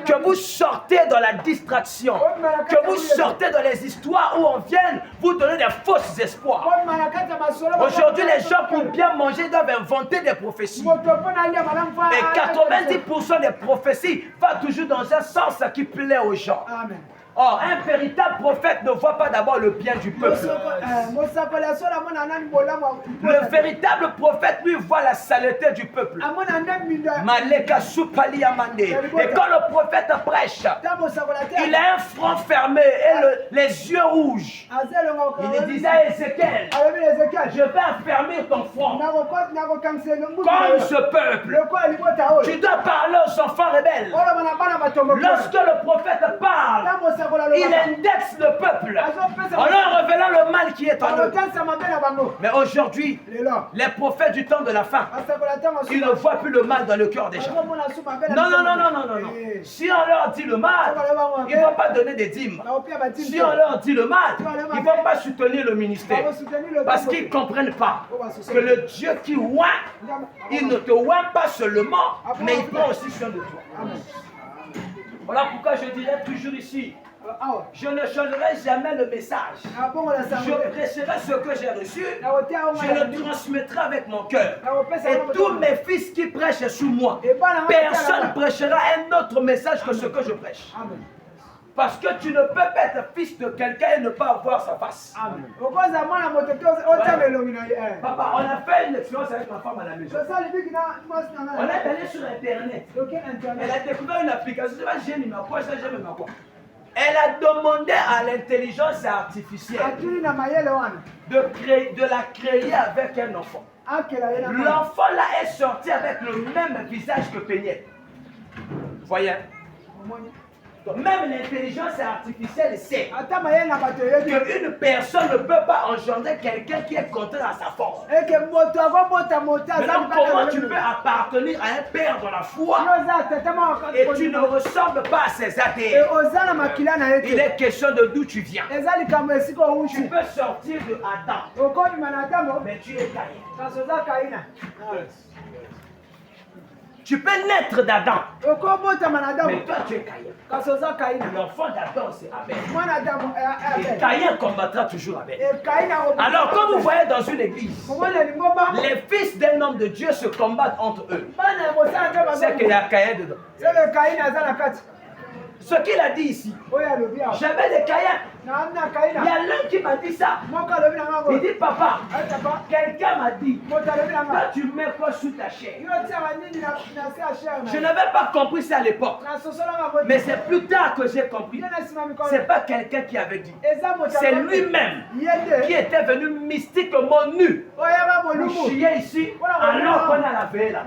que vous sortez dans la distraction, que vous sortez dans les histoires où on vient vous donner des fausses espoirs. Aujourd'hui, les gens pour bien manger doivent inventer des prophéties. Et 90% des prophéties vont toujours dans un sens qui plaît aux gens. Or, un véritable prophète ne voit pas d'abord le bien du peuple. Le véritable prophète, lui, voit la saleté du peuple. Maleka Soupali Amande. Et quand le prophète prêche, il a un front fermé et les yeux rouges. Il disait à Ézéchiel, je vais affermir ton front comme ce peuple. Tu dois parler aux enfants rebelles. Lorsque le prophète parle, il indexe le peuple en leur révélant le mal qui est en eux. Mais aujourd'hui, les prophètes du temps de la fin, ils ne voient plus le mal dans le cœur des gens. Non. Si on leur dit le mal, ils ne vont pas donner des dîmes. Si on leur dit le mal, ils ne vont pas soutenir le ministère. Parce qu'ils ne comprennent pas que le Dieu qui oint, il ne te oint pas seulement, mais il prend aussi soin de toi. Voilà pourquoi je dirais toujours ici, je ne changerai jamais le message. Je prêcherai ce que j'ai reçu. Je le transmettrai avec mon cœur. Et tous mes fils qui prêchent sous moi, personne ne prêchera un autre message que ce que je prêche. Parce que tu ne peux pas être fils de quelqu'un et ne pas avoir sa face. Amen. Papa, on a fait une expérience avec ma femme à la maison. On est allé sur Internet. Elle a découvert une application. J'ai mis ma poche, j'ai mis ma poche. Elle a demandé à l'intelligence artificielle de la créer avec un enfant. L'enfant là est sorti avec le même visage que Péniel. Voyez? Même l'intelligence artificielle sait qu'une personne ne peut pas engendrer quelqu'un qui est contraire à sa force. Maintenant, comment tu peux appartenir à un père dans la foi et tu ne ressembles pas à ses athées? Il est question de d'où tu viens. Tu peux sortir de Adam, mais tu es Caïn. Tu peux naître d'Adam, mais toi tu es Caïn. L'enfant d'Adam c'est Abel. Et Caïn combattra toujours Abel. Alors comme vous voyez dans une église, les fils d'un homme de Dieu se combattent entre eux. C'est qu'il y a Caïn dedans. Ce qu'il a dit ici, j'avais des Caïns. Il y a l'un qui m'a dit ça. Il dit, papa, quelqu'un m'a dit, toi tu mets quoi sous ta chair? Je n'avais pas compris ça à l'époque. Mais c'est plus tard que j'ai compris. Ce n'est pas quelqu'un qui avait dit. C'est lui-même qui était venu mystiquement nu. Nous chier ici, alors qu'on a la veille là.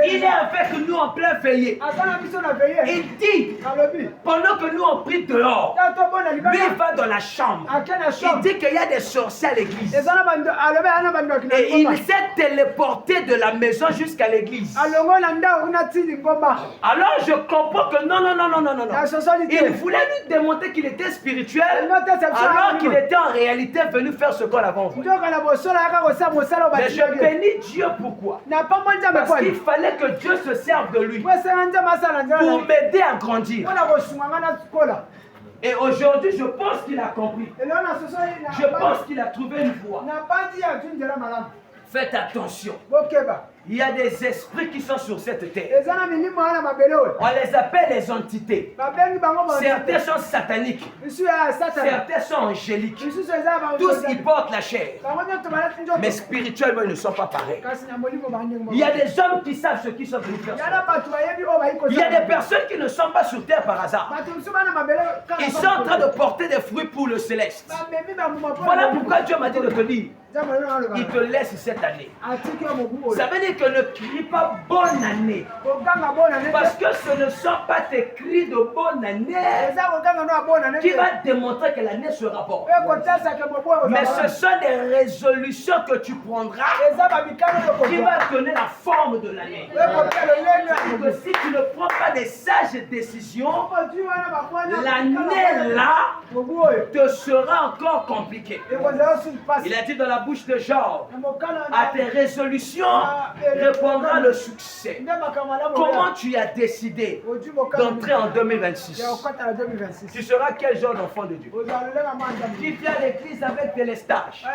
Il est avec nous en plein veillée. Il dit, pendant que nous on prie dehors, lui il va dans la chambre. Il dit qu'il y a des sorciers à l'église. Et il s'est téléporté de la maison jusqu'à l'église. Alors je comprends que non. Il voulait lui démontrer qu'il était spirituel alors qu'il était en réalité venu faire ce qu'on avait envoyé. Mais je bénis Dieu pourquoi? Parce qu'il fallait que Dieu se serve de lui pour m'aider à grandir. Et aujourd'hui, je pense qu'il a compris. Je pense qu'il a trouvé une voie. Faites attention. Il y a des esprits qui sont sur cette terre. On les appelle les entités. Certains sont sataniques. Certains sont angéliques. Tous ils portent la chair. Mais spirituellement, ils ne sont pas pareils. Il y a des hommes qui savent ce qu'ils sont venus faire. Il y a des personnes qui ne sont pas sur terre par hasard. Ils sont en train de porter des fruits pour le céleste. Voilà pourquoi Dieu m'a dit de te dire. Il te laisse cette année. Ça veut dire que ne crie pas bonne année. Parce que ce ne sont pas tes cris de bonne année qui va démontrer que l'année sera bonne. Mais ce sont des résolutions que tu prendras qui va donner la forme de l'année. Que si tu ne prends pas des sages décisions, l'année là te sera encore compliquée. Il a dit dans la bouche de Job, à tes résolutions répondra le succès. Comment tu as décidé d'entrer en 2026? Tu seras quel genre d'enfant de Dieu? Qui vient à l'église avec des stages.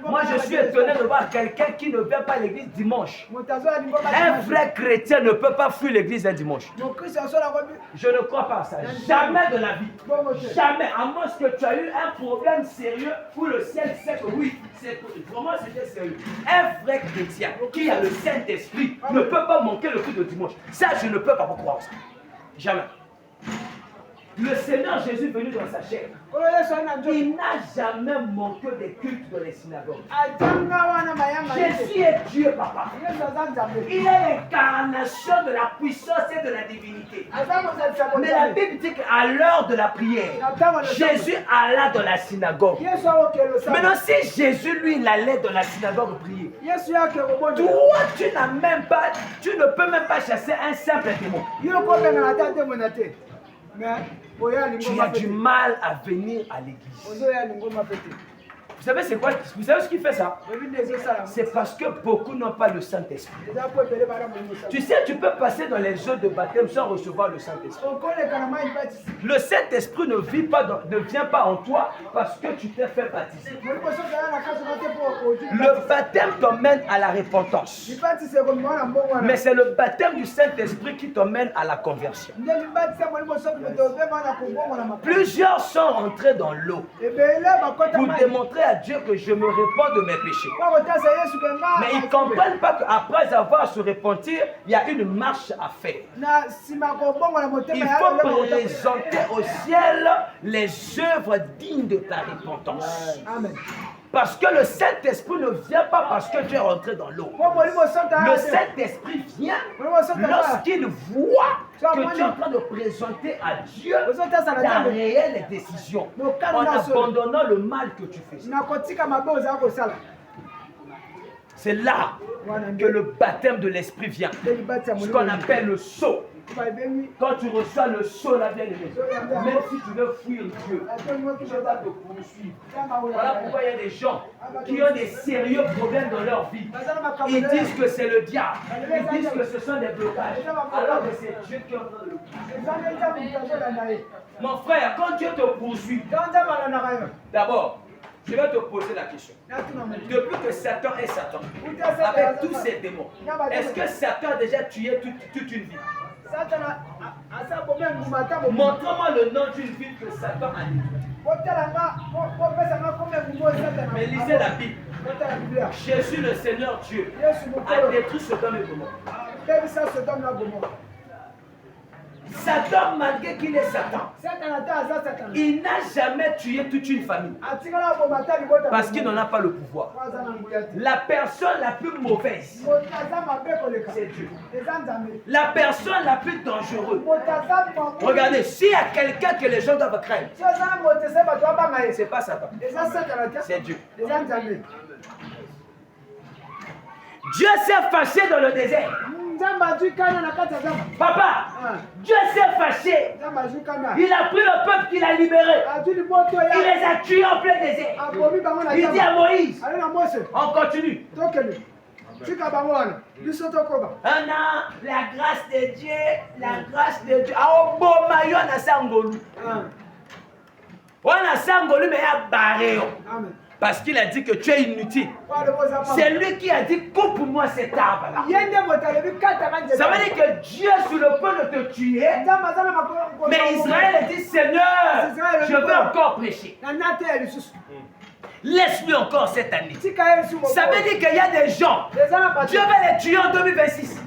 Moi, je suis étonné de voir quelqu'un qui ne vient pas à l'église dimanche. Un vrai chrétien ne peut pas fuir l'église un dimanche. Je ne crois pas à ça. Jamais de la vie. Jamais. À moins que tu as eu un problème sérieux où le ciel sait que oui, vraiment c'était sérieux. Un vrai chrétien qui a le Saint-Esprit ne peut pas manquer le culte de dimanche. Ça, je ne peux pas croire ça. Jamais. Le Seigneur Jésus venu dans sa chair, il n'a jamais manqué des cultes dans les synagogues. Jésus est Dieu, papa. Il est l'incarnation de la puissance et de la divinité. Mais la Bible dit qu'à l'heure de la prière, Jésus alla dans la synagogue. Maintenant, si Jésus, lui, il allait dans la synagogue prier, toi, tu ne peux même pas chasser un simple démon. Tu as du mal à venir à l'église. Vous savez c'est quoi? Vous savez ce qui fait ça? C'est parce que beaucoup n'ont pas le Saint-Esprit. Tu sais, tu peux passer dans les eaux de baptême sans recevoir le Saint-Esprit. Le Saint-Esprit ne vient pas en toi parce que tu t'es fait baptiser. Le baptême t'emmène à la repentance. Mais c'est le baptême du Saint-Esprit qui t'emmène à la conversion. Plusieurs sont rentrés dans l'eau pour démontrer à Dieu que je me répands de mes péchés. Mais ils ne comprennent pas qu'après avoir se repentir, il y a une marche à faire. Il faut présenter au ciel les œuvres dignes de ta repentance. Amen. Parce que le Saint-Esprit ne vient pas parce que tu es rentré dans l'eau. Le Saint-Esprit vient lorsqu'il voit que tu es en train de présenter à Dieu ta réelle décision en abandonnant le mal que tu fais. C'est là que le baptême de l'Esprit vient. Ce qu'on appelle le sceau. Quand tu reçois le sceau, la bien-aimée, même si tu veux fuir Dieu, Dieu va te poursuivre. Voilà pourquoi il y a des gens qui ont des sérieux problèmes dans leur vie. Ils disent que c'est le diable. Ils disent que ce sont des blocages. Alors que c'est Dieu qui est en train de le poursuivre. Mon frère, quand Dieu te poursuit, d'abord, je vais te poser la question. Depuis que Satan est Satan, avec tous ses démons, est-ce que Satan a déjà tué toute une vie? Montre-moi le nom d'une ville que Satan a détruite. Mais lisez la Bible. Jésus, le Seigneur Dieu, a détruit Sodome et Gomorrhe. Satan, malgré qu'il est Satan, il n'a jamais tué toute une famille parce qu'il n'en a pas le pouvoir. La personne la plus mauvaise, c'est Dieu. La personne la plus dangereuse. Regardez, s'il y a quelqu'un que les gens doivent craindre, c'est pas Satan, c'est Dieu. Dieu s'est fâché dans le désert. Papa, Dieu s'est fâché. Il a pris le peuple qu'il a libéré. Il les a tués en plein désert. Il dit à Moïse, on continue. La grâce de Dieu, la grâce de Dieu. Parce qu'il a dit que tu es inutile. C'est lui qui a dit coupe-moi cet arbre-là. Ça veut dire que Dieu est sur le point de te tuer. Mais Israël a dit Seigneur, je veux encore prêcher. Laisse-lui encore cette année. Ça veut dire qu'il y a des gens, Dieu va les tuer en 2026.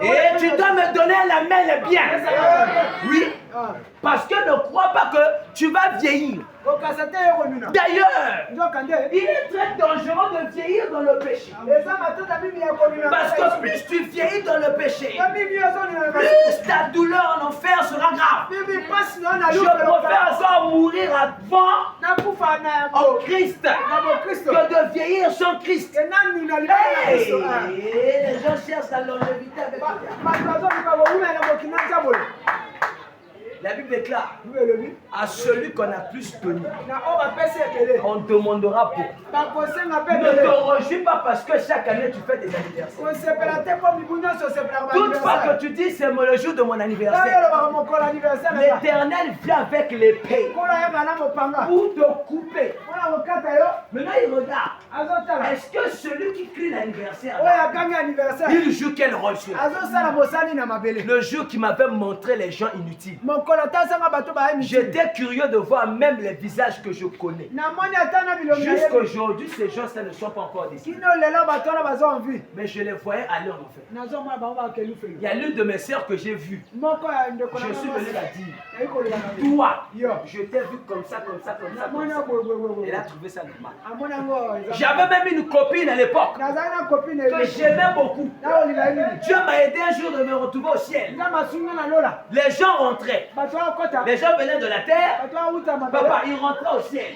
Et tu dois me donner la main les biens. Oui. Parce que ne crois pas que tu vas vieillir. D'ailleurs, il est très dangereux de vieillir dans le péché. Parce que plus tu vieillis dans le péché, plus ta douleur en enfer sera grave. Je préfère encore mourir avant en Christ que de vieillir sans Christ. Hey, les gens cherchent la longévité avec La Bible déclare à celui qu'on a plus tenu, on demandera pour. Ne te réjouis pas parce que chaque année tu fais des anniversaires. Toutefois que tu dis c'est le jour de mon anniversaire, l'Éternel vient avec l'épée pour te couper. Maintenant il regarde. Est-ce que celui qui crie l'anniversaire, il joue quel rôle sur le jour qui m'avait montré les gens inutiles? J'étais curieux de voir même les visages que je connais. Jusqu'à aujourd'hui, ces gens-là ne sont pas encore décédés. Mais je les voyais aller en enfer. Il y a l'une de mes sœurs que j'ai vue. Je suis venu la dire. Toi, je t'ai vu comme ça, comme ça, comme ça, comme ça. Elle a trouvé ça normal. J'avais même une copine à l'époque que j'aimais beaucoup. Dieu m'a aidé un jour de me retrouver au ciel. Les gens rentraient. Les gens venaient de la terre. Papa, ils rentraient au ciel.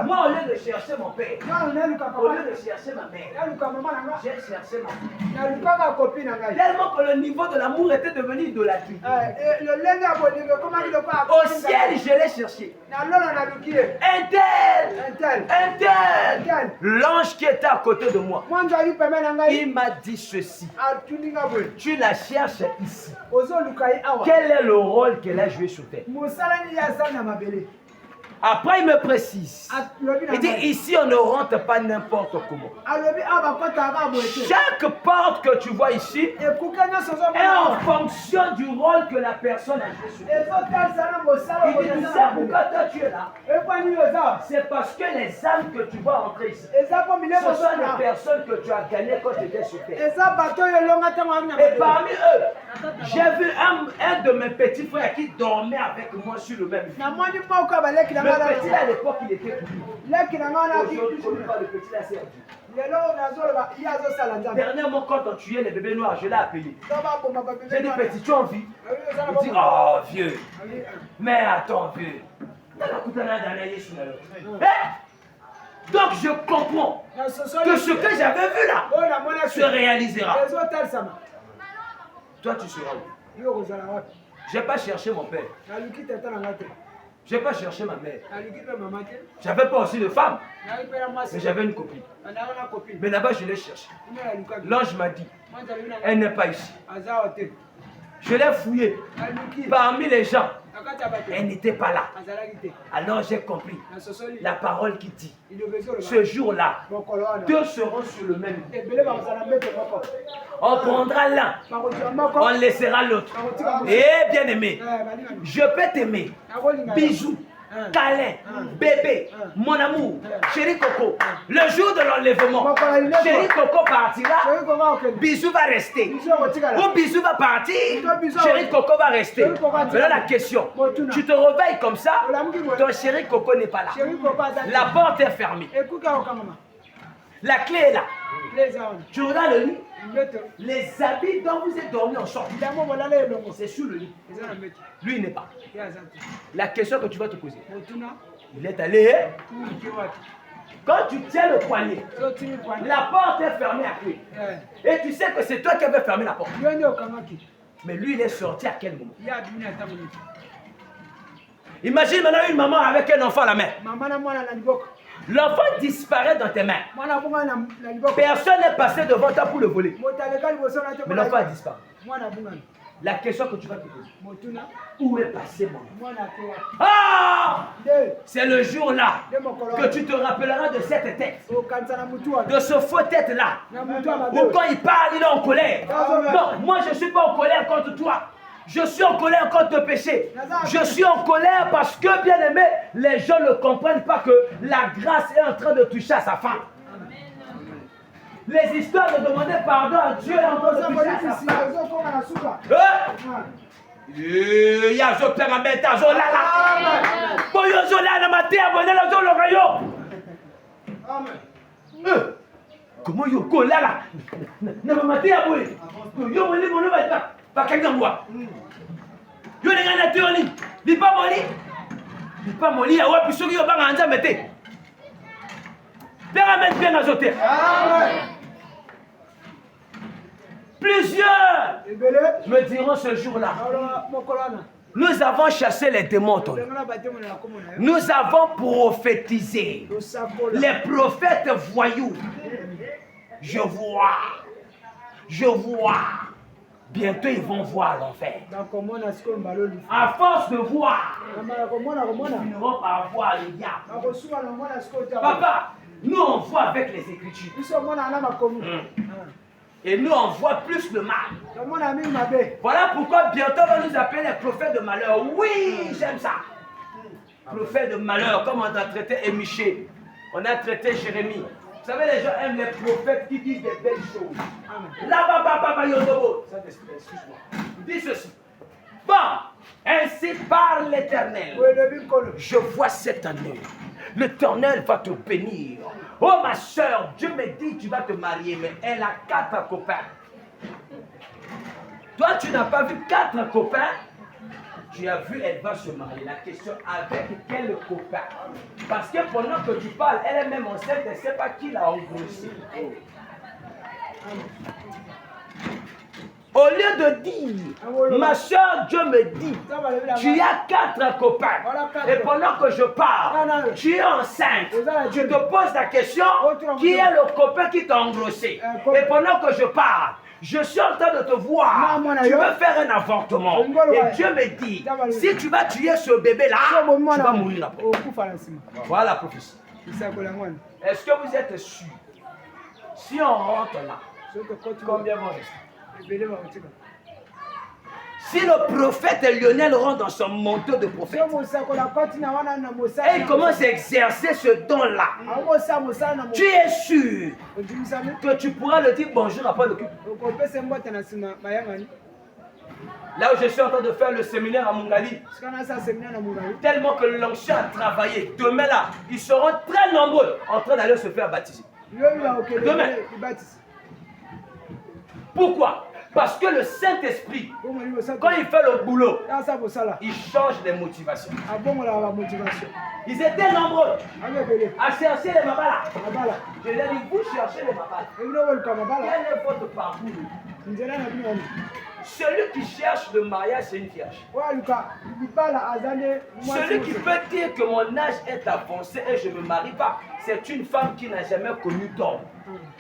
Moi, au lieu de chercher mon père, au lieu de chercher ma mère, j'ai cherché ma copine. Tellement que le niveau de l'amour était devenu idolâtrie. Au ciel, je l'ai cherché. Un tel. L'ange qui était à côté de moi, il m'a dit ceci. Tu la cherches ici. Quel est le rôle qu'elle a joué sur terre? Après, il me précise. Il dit, ici, on ne rentre pas n'importe comment. Chaque porte que tu vois ici est en fonction du rôle que la personne a joué sur terre. Il dit, tu sais pourquoi toi tu es là? C'est parce que les âmes que tu vois entrer ici, ce sont les personnes que tu as gagnées quand tu étais sur terre. Et parmi eux, j'ai vu un de mes petits frères qui dormait avec moi sur le même lit. Le petit là à l'époque il était couillé. Aujourd'hui je ne pas le petit là c'est Dieu. Dernièrement quand on tuait les bébés noirs, je l'ai appelé. J'ai dit petit, tu as envie? Il dit oh vieux. Mais attends vieux. Donc je comprends que ce que j'avais vu là se réalisera. Toi tu seras où? Je n'ai pas cherché mon père. Je n'ai pas cherché ma mère. J'avais pas aussi de femme. Mais j'avais une copine. Mais là-bas, je l'ai cherchée. L'ange m'a dit, elle n'est pas ici. Je l'ai fouillée. Parmi les gens, elle n'était pas là. Alors j'ai compris la parole qui dit, ce jour-là, deux seront sur le même lit. On prendra l'un, on laissera l'autre. Et bien aimé, je peux t'aimer. Bisous. Câlin, bébé, mon amour, chéri Coco, le jour de l'enlèvement, chéri Coco partira, bisou va rester. Ou bisou va partir, chéri Coco va rester. Maintenant la question, tu te réveilles comme ça, ton chéri Coco n'est pas là. La porte est fermée. La clé est là. Tu regardes le lit. Les habits dont vous êtes dormi en short, c'est sur le lit. Lui, il n'est pas. La question que tu vas te poser, il est allé. Quand tu tiens le poignet, la porte est fermée à clé. Et tu sais que c'est toi qui avais fermé la porte. Mais lui, il est sorti à quel moment? Imagine maintenant une maman avec un enfant à la main. L'enfant disparaît dans tes mains. Personne n'est passé devant toi pour le voler. Mais l'enfant a disparu. La question que tu vas te poser, où est passé mon enfant? Ah! C'est le jour-là que tu te rappelleras de cette tête, de ce faux tête-là. Ou quand il parle, il est en colère. Non, moi je ne suis pas en colère contre toi. Je suis en colère contre le péché. Je suis en colère parce que, bien aimé, les gens ne comprennent pas que la grâce est en train de toucher à sa fin. Les histoires de demander pardon à Dieu est en train de toucher à sa fin. Il y a un père à mettre à Zola là. Pour yo Zola na maté abonné la Zola rayon. Amen. Comment yo kola là? Na maté abonné. Yo moni mono ba bakangambwa. Yo nenga na teoni. Li pas moli. Li pas moli ya wapi soki yo banga nzambe te. Père amène bien azoté. Amen. Plusieurs me diront ce jour-là, Nous avons chassé les démons. Nous avons prophétisé. Les prophètes voyous. Je vois. Bientôt ils vont voir l'enfer. À force de voir, ils finiront par voir le diable. Papa, nous on voit avec les Écritures. Et nous on voit plus le mal. Voilà pourquoi bientôt on va nous appeler les prophètes de malheur. Oui, j'aime ça. Prophètes de malheur, comme on a traité Émiché, on a traité Jérémie. Vous savez, les gens aiment les prophètes qui disent des belles choses. Là-bas, excuse-moi. Dis ceci. Bon, ainsi parle l'Éternel. Je vois cette année, l'Éternel va te bénir. Oh ma soeur, Dieu me dit tu vas te marier, mais elle a 4 copains. Toi, tu n'as pas vu 4 copains. Tu as vu, elle va se marier. La question, avec quel copain? Parce que pendant que tu parles, elle est même enceinte, elle ne sait pas qui l'a engrossée. Au lieu de dire, ma soeur, Dieu me dit, tu as 4 copains. Et pendant que je parle, tu es enceinte. Je te pose la question, qui est le copain qui t'a engrossé? Et pendant que je parle, je suis en train de te voir. Tu veux faire un avortement. Et Dieu me dit, si tu vas tuer ce bébé-là, tu vas mourir après. Voilà la prophétie. Est-ce que vous êtes sûr? Si on rentre là, combien vont rester? Si le prophète Lionel rentre dans son manteau de prophète et il commence à exercer ce don-là, tu es sûr que tu pourras le dire bonjour après le culte. Là où je suis en train de faire le séminaire à Mungali, tellement que l'onction a travaillé, demain là, ils seront très nombreux en train d'aller se faire baptiser. Demain. Pourquoi? Parce que le Saint-Esprit, quand il fait le boulot, il change les motivations. Ils étaient nombreux à chercher les mabalas. Je leur ai dit, vous cherchez les mabalas. Quel est votre parcours? Celui qui cherche le mariage, c'est une vierge. Celui qui peut dire que mon âge est avancé et je ne me marie pas, c'est une femme qui n'a jamais connu d'homme.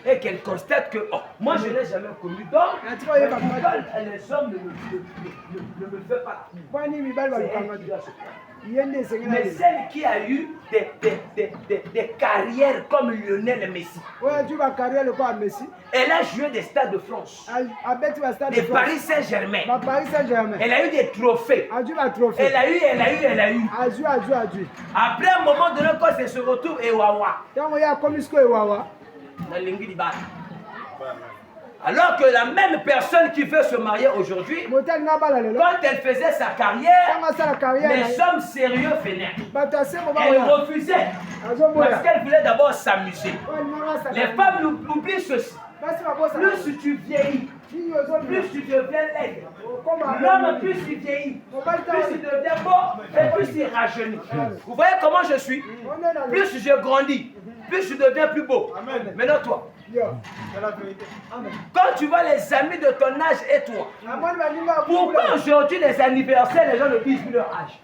Et qu'elle constate que, oh, moi je n'ai jamais connu d'homme, les hommes ne me font pas mais celle qui a eu des carrières comme Lionel Messi. Elle a joué des stades de France, des Paris Saint-Germain. Elle a eu des trophées. Elle a eu. Après un moment donné, quand elle se retrouve Ewawa, alors que la même personne qui veut se marier aujourd'hui, quand elle faisait sa carrière, les hommes sérieux venaient. Elle refusait parce qu'elle voulait d'abord s'amuser. Les femmes oublient ceci. Plus tu vieillis, plus tu deviens laid. L'homme, plus il vieillit, plus il devient beau et plus il rajeunit. Vous voyez comment je suis? Plus je grandis, plus je deviens plus beau. Maintenant toi, quand tu vois les amis de ton âge et toi, pourquoi aujourd'hui les anniversaires, les gens ne disent plus leur âge?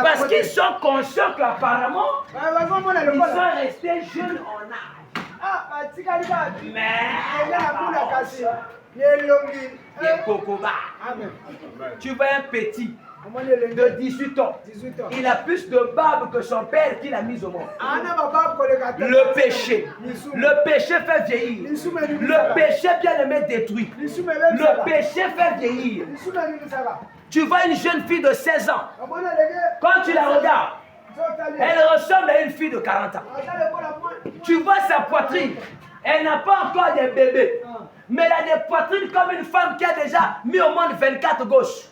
Parce qu'ils sont conscients qu'apparemment, ils sont restés jeunes en âge. Mais tu vois un petit de 18 ans, il a plus de barbe que son père qui l'a mis au monde. Le péché fait vieillir. Le péché bien aimé détruit. Le péché fait vieillir. Tu vois une jeune fille de 16 ans, quand tu la regardes, elle ressemble à une fille de 40 ans. Tu vois sa poitrine, elle n'a pas encore de bébé, mais elle a des poitrines comme une femme qui a déjà mis au monde 24 gauches.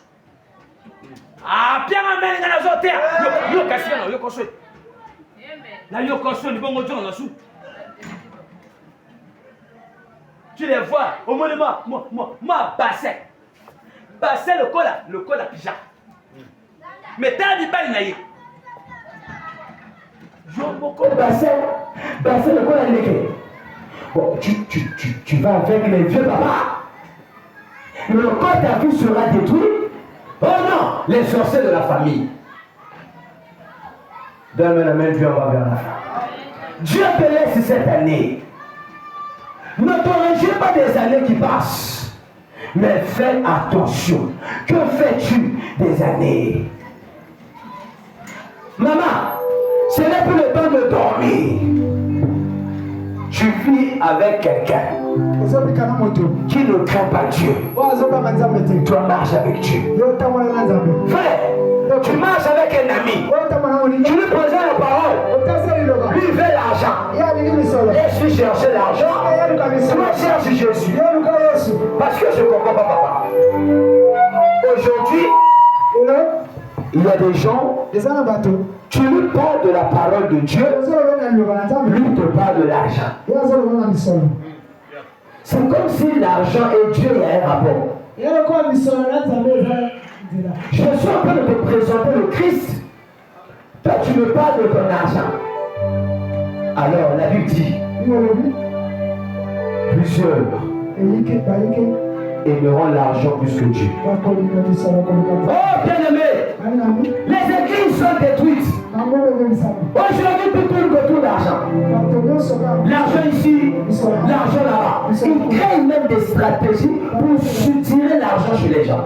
Ah, bien amène dans la terre. Yo Cassiano, yo construit. Là, yo construit, bon moteur en dessous. Tu les vois, au moins de moi, bassin. Bassin, le col à pija. Mais t'as dit pas, il n'a eu. Bassin, le col à l'équé. Bon, tu vas avec les vieux papas. Le col ta vie sera détruit. Oh non, les sorciers de la famille. Donne-moi la main, puis on va vers la fin. Dieu te laisse cette année. Ne t'enregistre pas des années qui passent. Mais fais attention. Que fais-tu des années? Maman, ce n'est plus le temps de dormir. Tu vis avec quelqu'un qui ne craint pas Dieu. Tu marches avec Dieu. Frère, tu marches avec un ami. Tu lui présentes la parole. Lui veut l'argent. Laisse-lui chercher l'argent. Toi cherche Jésus. Parce que je ne comprends pas, papa. Aujourd'hui, il y a des gens, tu lui parles de la parole de Dieu, lui te parle de l'argent. C'est comme si l'argent et Dieu avaient un rapport. Je suis en train de te présenter le Christ. Toi, tu me parles de ton argent. Alors, la Bible dit, plusieurs aimeront l'argent plus que Dieu. Oh, bien-aimé, les églises sont détruites. Aujourd'hui, tout tourne autour d'argent. L'argent ici, l'argent là-bas. Ils créent même des stratégies pour soutirer l'argent chez les gens.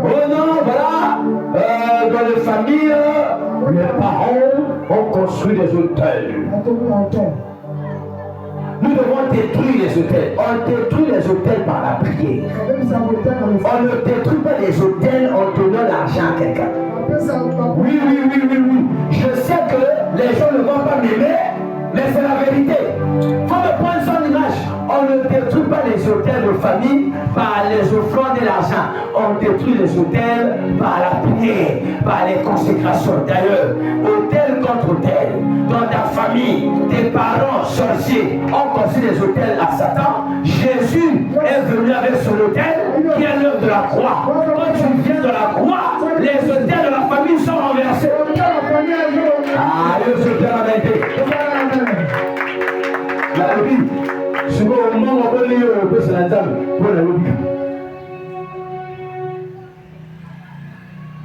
Oh non, voilà, dans les familles, les parents ont construit des hôtels. Nous devons détruire les hôtels. On détruit les hôtels par la prière. On ne détruit pas les hôtels en donnant l'argent à quelqu'un. Oui. Je sais que les gens ne vont pas m'aimer, mais c'est la vérité. Il faut me prendre son image. On ne détruit pas les hôtels de famille par les offrandes et l'argent. On détruit les hôtels par la prière, par les consécrations. D'ailleurs, hôtel contre hôtel, dans ta famille, tes parents sorciers ont construit des hôtels à Satan. Jésus est venu avec son hôtel qui est l'œuvre de la croix. Quand tu viens de la croix, les hôtels de la famille sont renversés. Ah, Dieu se fait la vérité. La Bible, souvent au moment où on peut lire, c'est la dame pour la Bible.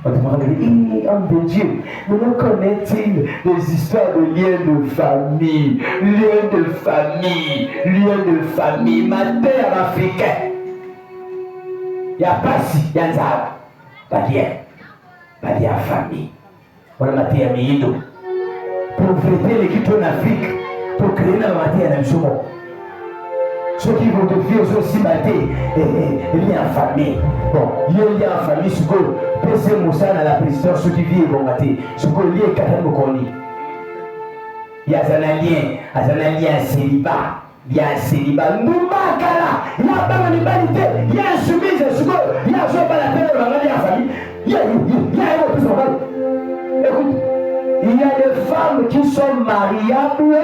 On demande, homme de Dieu, mais on connaît-il les histoires de liens de famille, ma terre africaine. Il n'y a pas si, il y a un zab, pas lien famille. Voilà ma terre, mais il pour fêter l'équipe en Afrique, pour créer la matière dans le monde. Ceux qui vont devenir aussi matés, il y a une famille. Bon, il y a une famille, ce que PC Moussa dans la présidence, ceux qui vivent vont mater. Ce que il y a Katam Mokoni. Il y a un lien célibat. Il y a un célibat. Nouma Kala, il y a pas de humanité, il y a un soumise, ce que il y a un jour pas la terre, il y a une famille. Il y a un autre qui écoute, il y a des femmes qui sont mariables.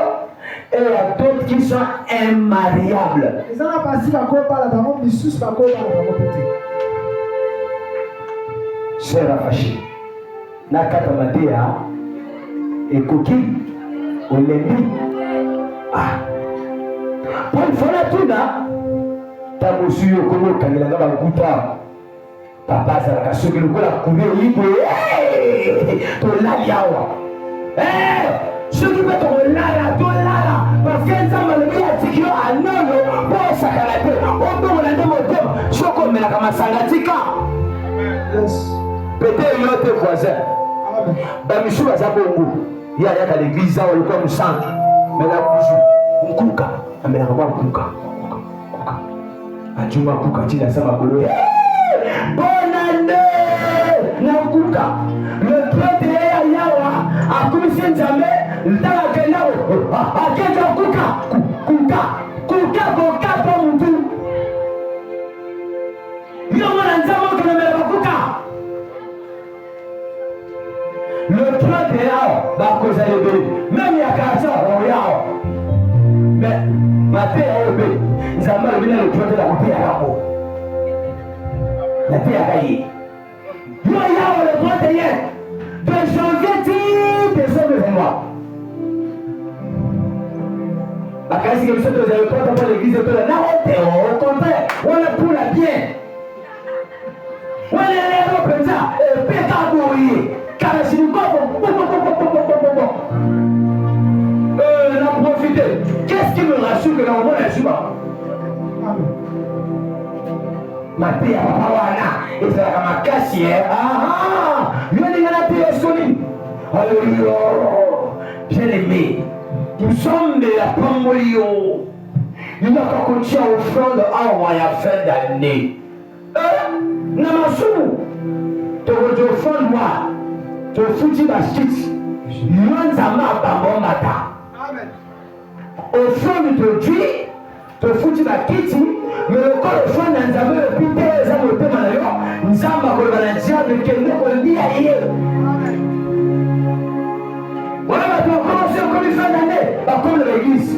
Et il y a d'autres qui sont immariables. Sœur Afachi, Nakata Matea, et Koki, Olendi. Ah. Pour une fois là, tout là, t'as reçu au Congo, quand il a un gouta. Papa, ça va se que le coup a coulé au lit. Pour l'aliawa. Ceux qui mettent au lala, parce qu'un temps, le mien a dit qu'il y a un homme, bon, ça a été, on peut me le demander, je comme la Kamasangatika. Peut-être il y a tes voisins. Ben, monsieur Bazabongo, il y a à l'église, on le comme sang. Mais là, on couca, mais là, on couca. Adjuma couca, tu l'as ça, ma boulot. Bonne année, Nakuka. Le 31 Yawa, a commencé jamais. Dans la Kenao, à quelqu'un Kuka pour mon tout. Il y a un ensemble qui ne met pas Kuka. Le 31 va causer le bébé. Même il y a 4 ans, on regarde. Mais ma terre est au bébé. Nous avons le 31 la paix à la peau. La paix a gagné. Il y a le 31 de janvier, décembre et mois. La case qui me saute aux aéroports dans l'église de la au contraire, on est pour la bien. Qu'est-ce qui me rassure que dans le monde est souvent? Ma paix à Pawana, et c'est ma cassière. Ah, je n'ai pas de solide. Alléluia. Bien aimé, nous sommes de la Pambolio. Nous n'avons pas continué à offrande à la fin d'année. Namassou, tu veux offrande moi, tu veux foutre ma skit. L'anzama bambo mata. Amen. Offrande de Dieu, tu veux foutre ma kitty. Mais le corps de foi n'a jamais répété les âmes au thème à l'ailleurs. Nous avons un diable qui nous dit ailleurs. Voilà, maintenant, commencer comme une fin d'année, pas comme l'église.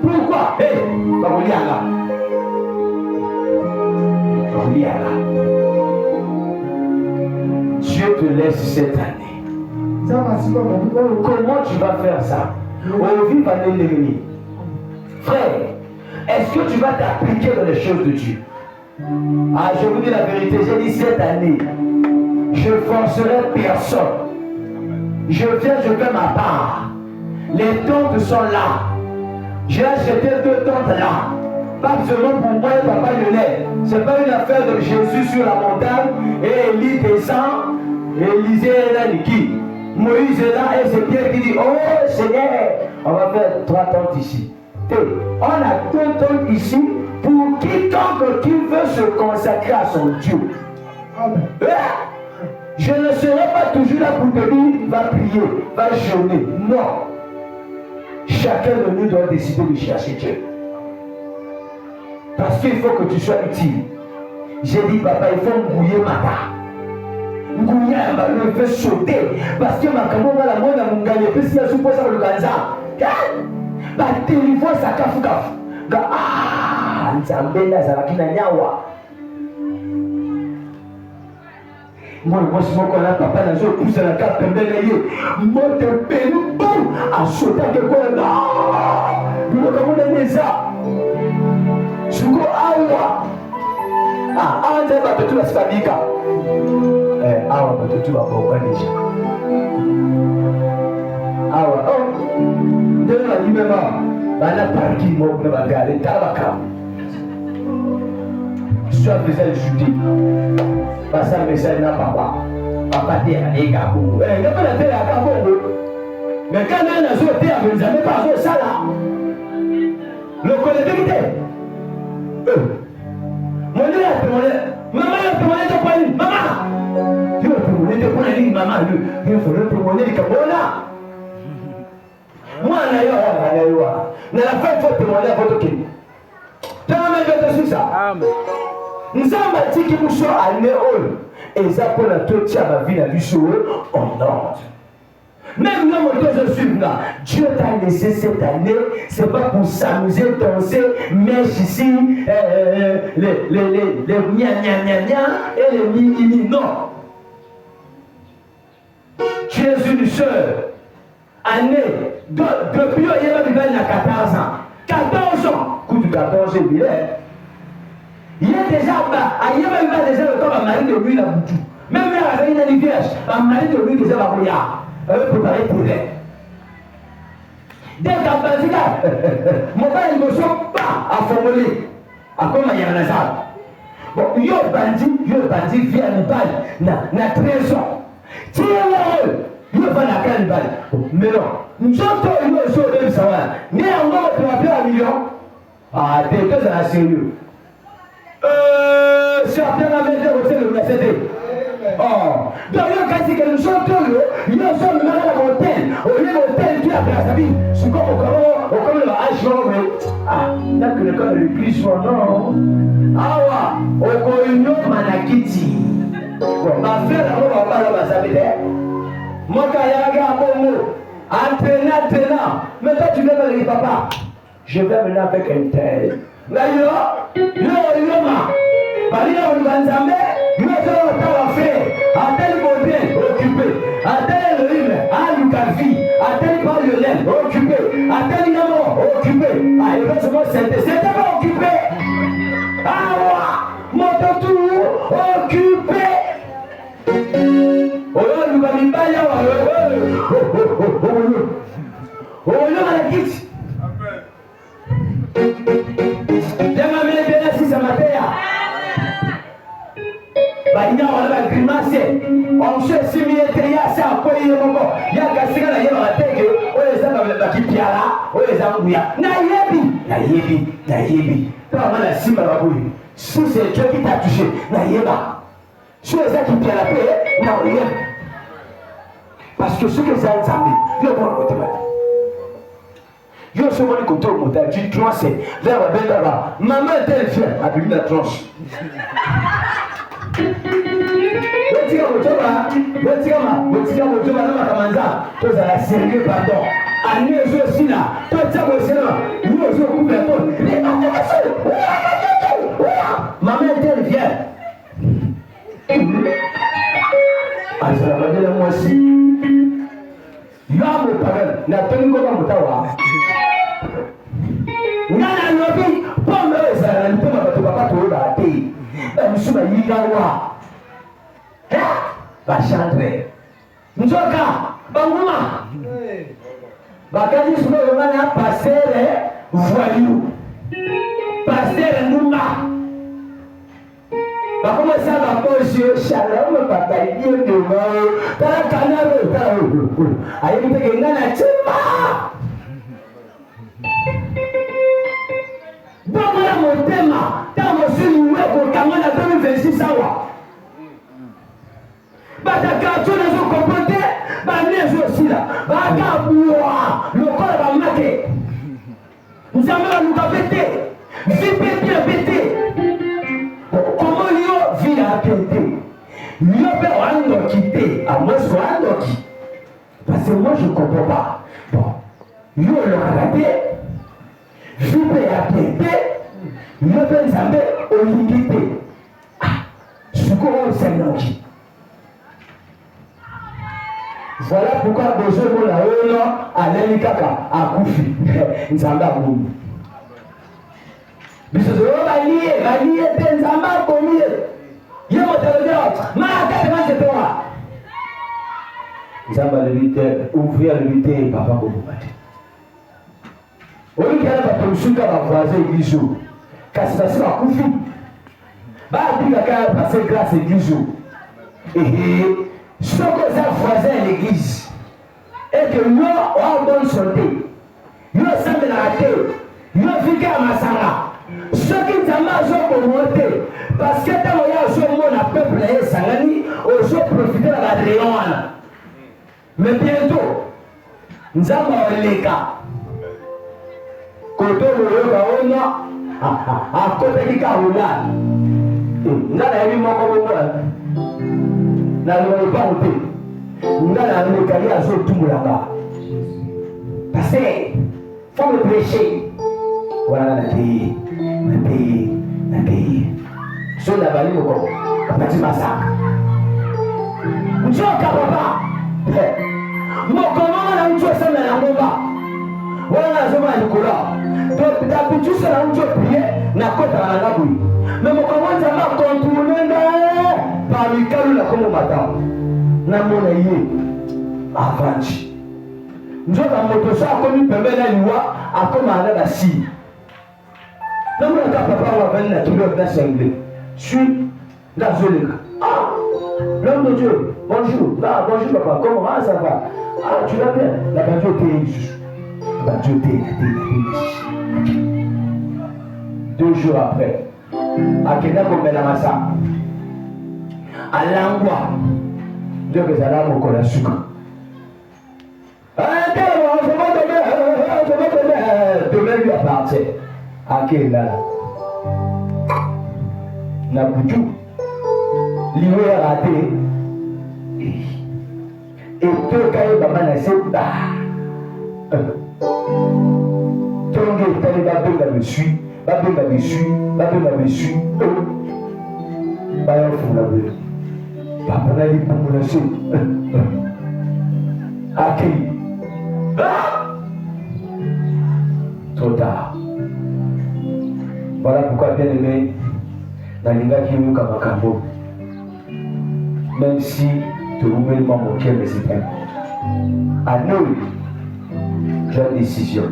Pourquoi? Hé, va vous lire là. Va vous lire là. Dieu te laisse cette année. Comment tu vas faire ça? Au vivre à l'ennemi. Frère, est-ce que tu vas t'appliquer dans les choses de Dieu? Ah, je vous dis la vérité, j'ai dit cette année, je ne forcerai personne. Je viens, je fais ma part. Les tentes sont là. J'ai acheté 2 tentes là. Pas seulement pour moi et papa Lionel. Ce n'est pas une affaire de Jésus sur la montagne et Élie descend, Élisée est là, qui? Moïse est là et c'est Pierre qui dit, oh Seigneur, on va faire 3 tentes ici. On a 2 tentes ici pour quiconque qui veut se consacrer à son Dieu. Je ne serai pas toujours là pour te dire, va prier, va jeûner. Non. Chacun de nous doit décider de chercher Dieu. Parce qu'il faut que tu sois utile. J'ai dit, papa, il faut mouiller ma part. Mouiller un ballon, il faut sauter. Parce que ma caméra, la moine a mon gagné. Puis si elle suppose ça, le ganza. Bah, téléphone, ça cafu. Ah, Nzambela, ça va qui n'a nyawa. Moi, je suis là, papa, je pousse la carte, moi, je suis bon, à sauter à quelque chose. Non, je suis ça. Je suis awa. Ah, on va tout la spamika. Ah, on va tout la déjà. Ah, oh, de la liméma, la partie, moi, je vais regarder, tabaka. Soit besoin de chuter. Parce que le message n'a pas. Papa dit à l'égabou. Il n'y a pas de télé à Gabon. Mais quand on a sauté, vous n'avez pas fait ça là. Le collectivité. Mon Dieu a demandé. Maman a demandé de quoi il. Maman. Tu as demandé de quoi il. Maman, il faut le demander de quoi là. Moi, on a la fin, il faut demander à votre kid. Tu as même fait ça. Amen. Nous avons dit que nous sommes à Néol. Et ça pour la toute ma vie à lui en ordre. Même nous, je suis là. Dieu t'a laissé cette année, c'est pas pour s'amuser, danser, mais ici, les gna et les mini, non. Tu es une soeur. Année, depuis il y a 14 ans. 14 ans. Coup de 14 ans, il est déjà bas. Ailleurs, il va déjà le temps à mari de lui la boutou. Même là, avec une vierge, à mari de lui déjà va brouillard. Elle veut préparer pour elle. Dès qu'à Basila, mon père ne me sent pas à formuler. À quoi il y a un hasard. Bon, il y a un bandit vient nous balle, na 13 ans. Tiens-le, il va la cannibale. Mais non, nous sommes tous les jours au même savoir. Mais encore, tu vas faire 1 million. Ah, t'es que ça sérieux. Certains avaient été au sein de la CD. Oh, donc il y a nous sommes tous il y a un seul numéro à la montagne. Au lieu de l'hôtel qui a fait sa vie, c'est comme au le H, ah, là que le cas de l'église, non. Ah, ouais, au Koyno Manakiti. Bon, ma frère, on va pas le savoir. Moi, quand il y a un bongo, entraînant. Mais toi, tu viens me dire, papa, je vais venir avec un tel. Là, il y a, à tel modèle occupé, à tel rythme, à Lucavi, à tel Paul-Lionel occupé, à tel Namo occupé, à éventuellement c'était pas occupé. Ah ouais, mon tour occupé. na wala grimace on se similité ya sa ko yemo ya gasika na yema bateke oyo zanga ba kipiala oyo zanguya na yebi pas mal simba baboui si c'est Dieu qui t'a touché na yeba si les gens qui piala pe na rien parce que ce que ça ensemble le bon côté mal yo se moni côté au montage tu tranches vers la belle là maman elle vient à lui la tranche Wetika motoba na makamanza tozala sérieux pardon ani ezosila totia bosela nous ozokuba to maman elle vient azala badela mwasi yamo pagal na tengo ba mutawa ngana lobi pombe ezala na mpoma bato bato ba te msuba yigawa Bachandre Njoka Banguma Bakaji Suno Yomana Pasere Voyou Pasere Numa Bakuma Saba Poche Shalom Papa Dieu de moi Tala Kanaro Tala Ayi Peke Ngana Chima Bangala Motema Tamo Sini Weko Kamana 2026 Sawa Bataka tuna zo kompote ba nezo sila ba kabua lokola ba make nzamba luka pété vipete comment yo vie a pété yo pe ando quitter à moi so ando qui parce que moi je comprends pas bon yo le raté vipe a pété yo pe nzambe olikité ah suko c'est voilà pourquoi besoin de la ono aleli kaka akufi nzamba bomu biso zo balie te nzamba komie ye moteleo ma kate ma te toi nzamba le ouvrir le vite papa bomu mate oli kala ba tomsuka ba voisin biso kasi basi akufi ba diga ka passer grâce biso ce que ça voisin à l'église et que nous en bonne santé nous sommes dans la terre nous vivons à Masanga ce qui nous a pour monter parce que tant qu'il y a un peuple et Sangani on va profiter de la Adriana mais bientôt nous allons les cas côté le Gaona à côté du Kaoula nous allons mon na le pas monter ngala le kali azo tumulanga parce que faut me prêcher voilà na pays so na bali moko kapati masaka njoka papa moko mama na njo sana na ngomba wala zoma nikola donc d'habitude ça njo prier na kota na ngabui mais moko mwanza ma contrôler parmi Kalula comme madame na mona yé avanti njoka moto sa ko mi pembe na liwa akoma na la si na mona ka papa wa ben na tulo na sengle suis dans zoleka l'homme de Dieu bonjour bonjour papa comment ça va tu vas bien la banjoté 2 jours après akenda ko mela masa alangwa ndio kezala mokola suka demain lui appartient akenda na butu liwe raté et tout kaye baba na seba tonge tali babenga dessus bayo funa be papa na li pour la suite accueil trop tard voilà pourquoi bien aimé nalinga qui yoka makambo même si tu remets le mon cœur mais c'est pas à nous j'ai une décision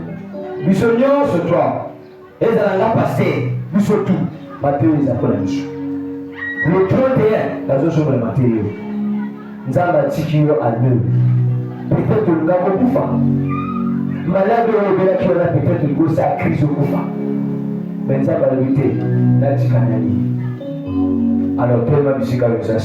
bisogno ce soir et ça l'a passé tout Matthieu les appelle Le 31, la zone sur le matériau. Nous avons dit à 2. Peut-être que nous avons Koufa. Malade de l'Obéla qui a peut-être une grosse crise au Koufa. Mais nous avons la vérité. Là, tu canali. Alors, quelle musique avec ça,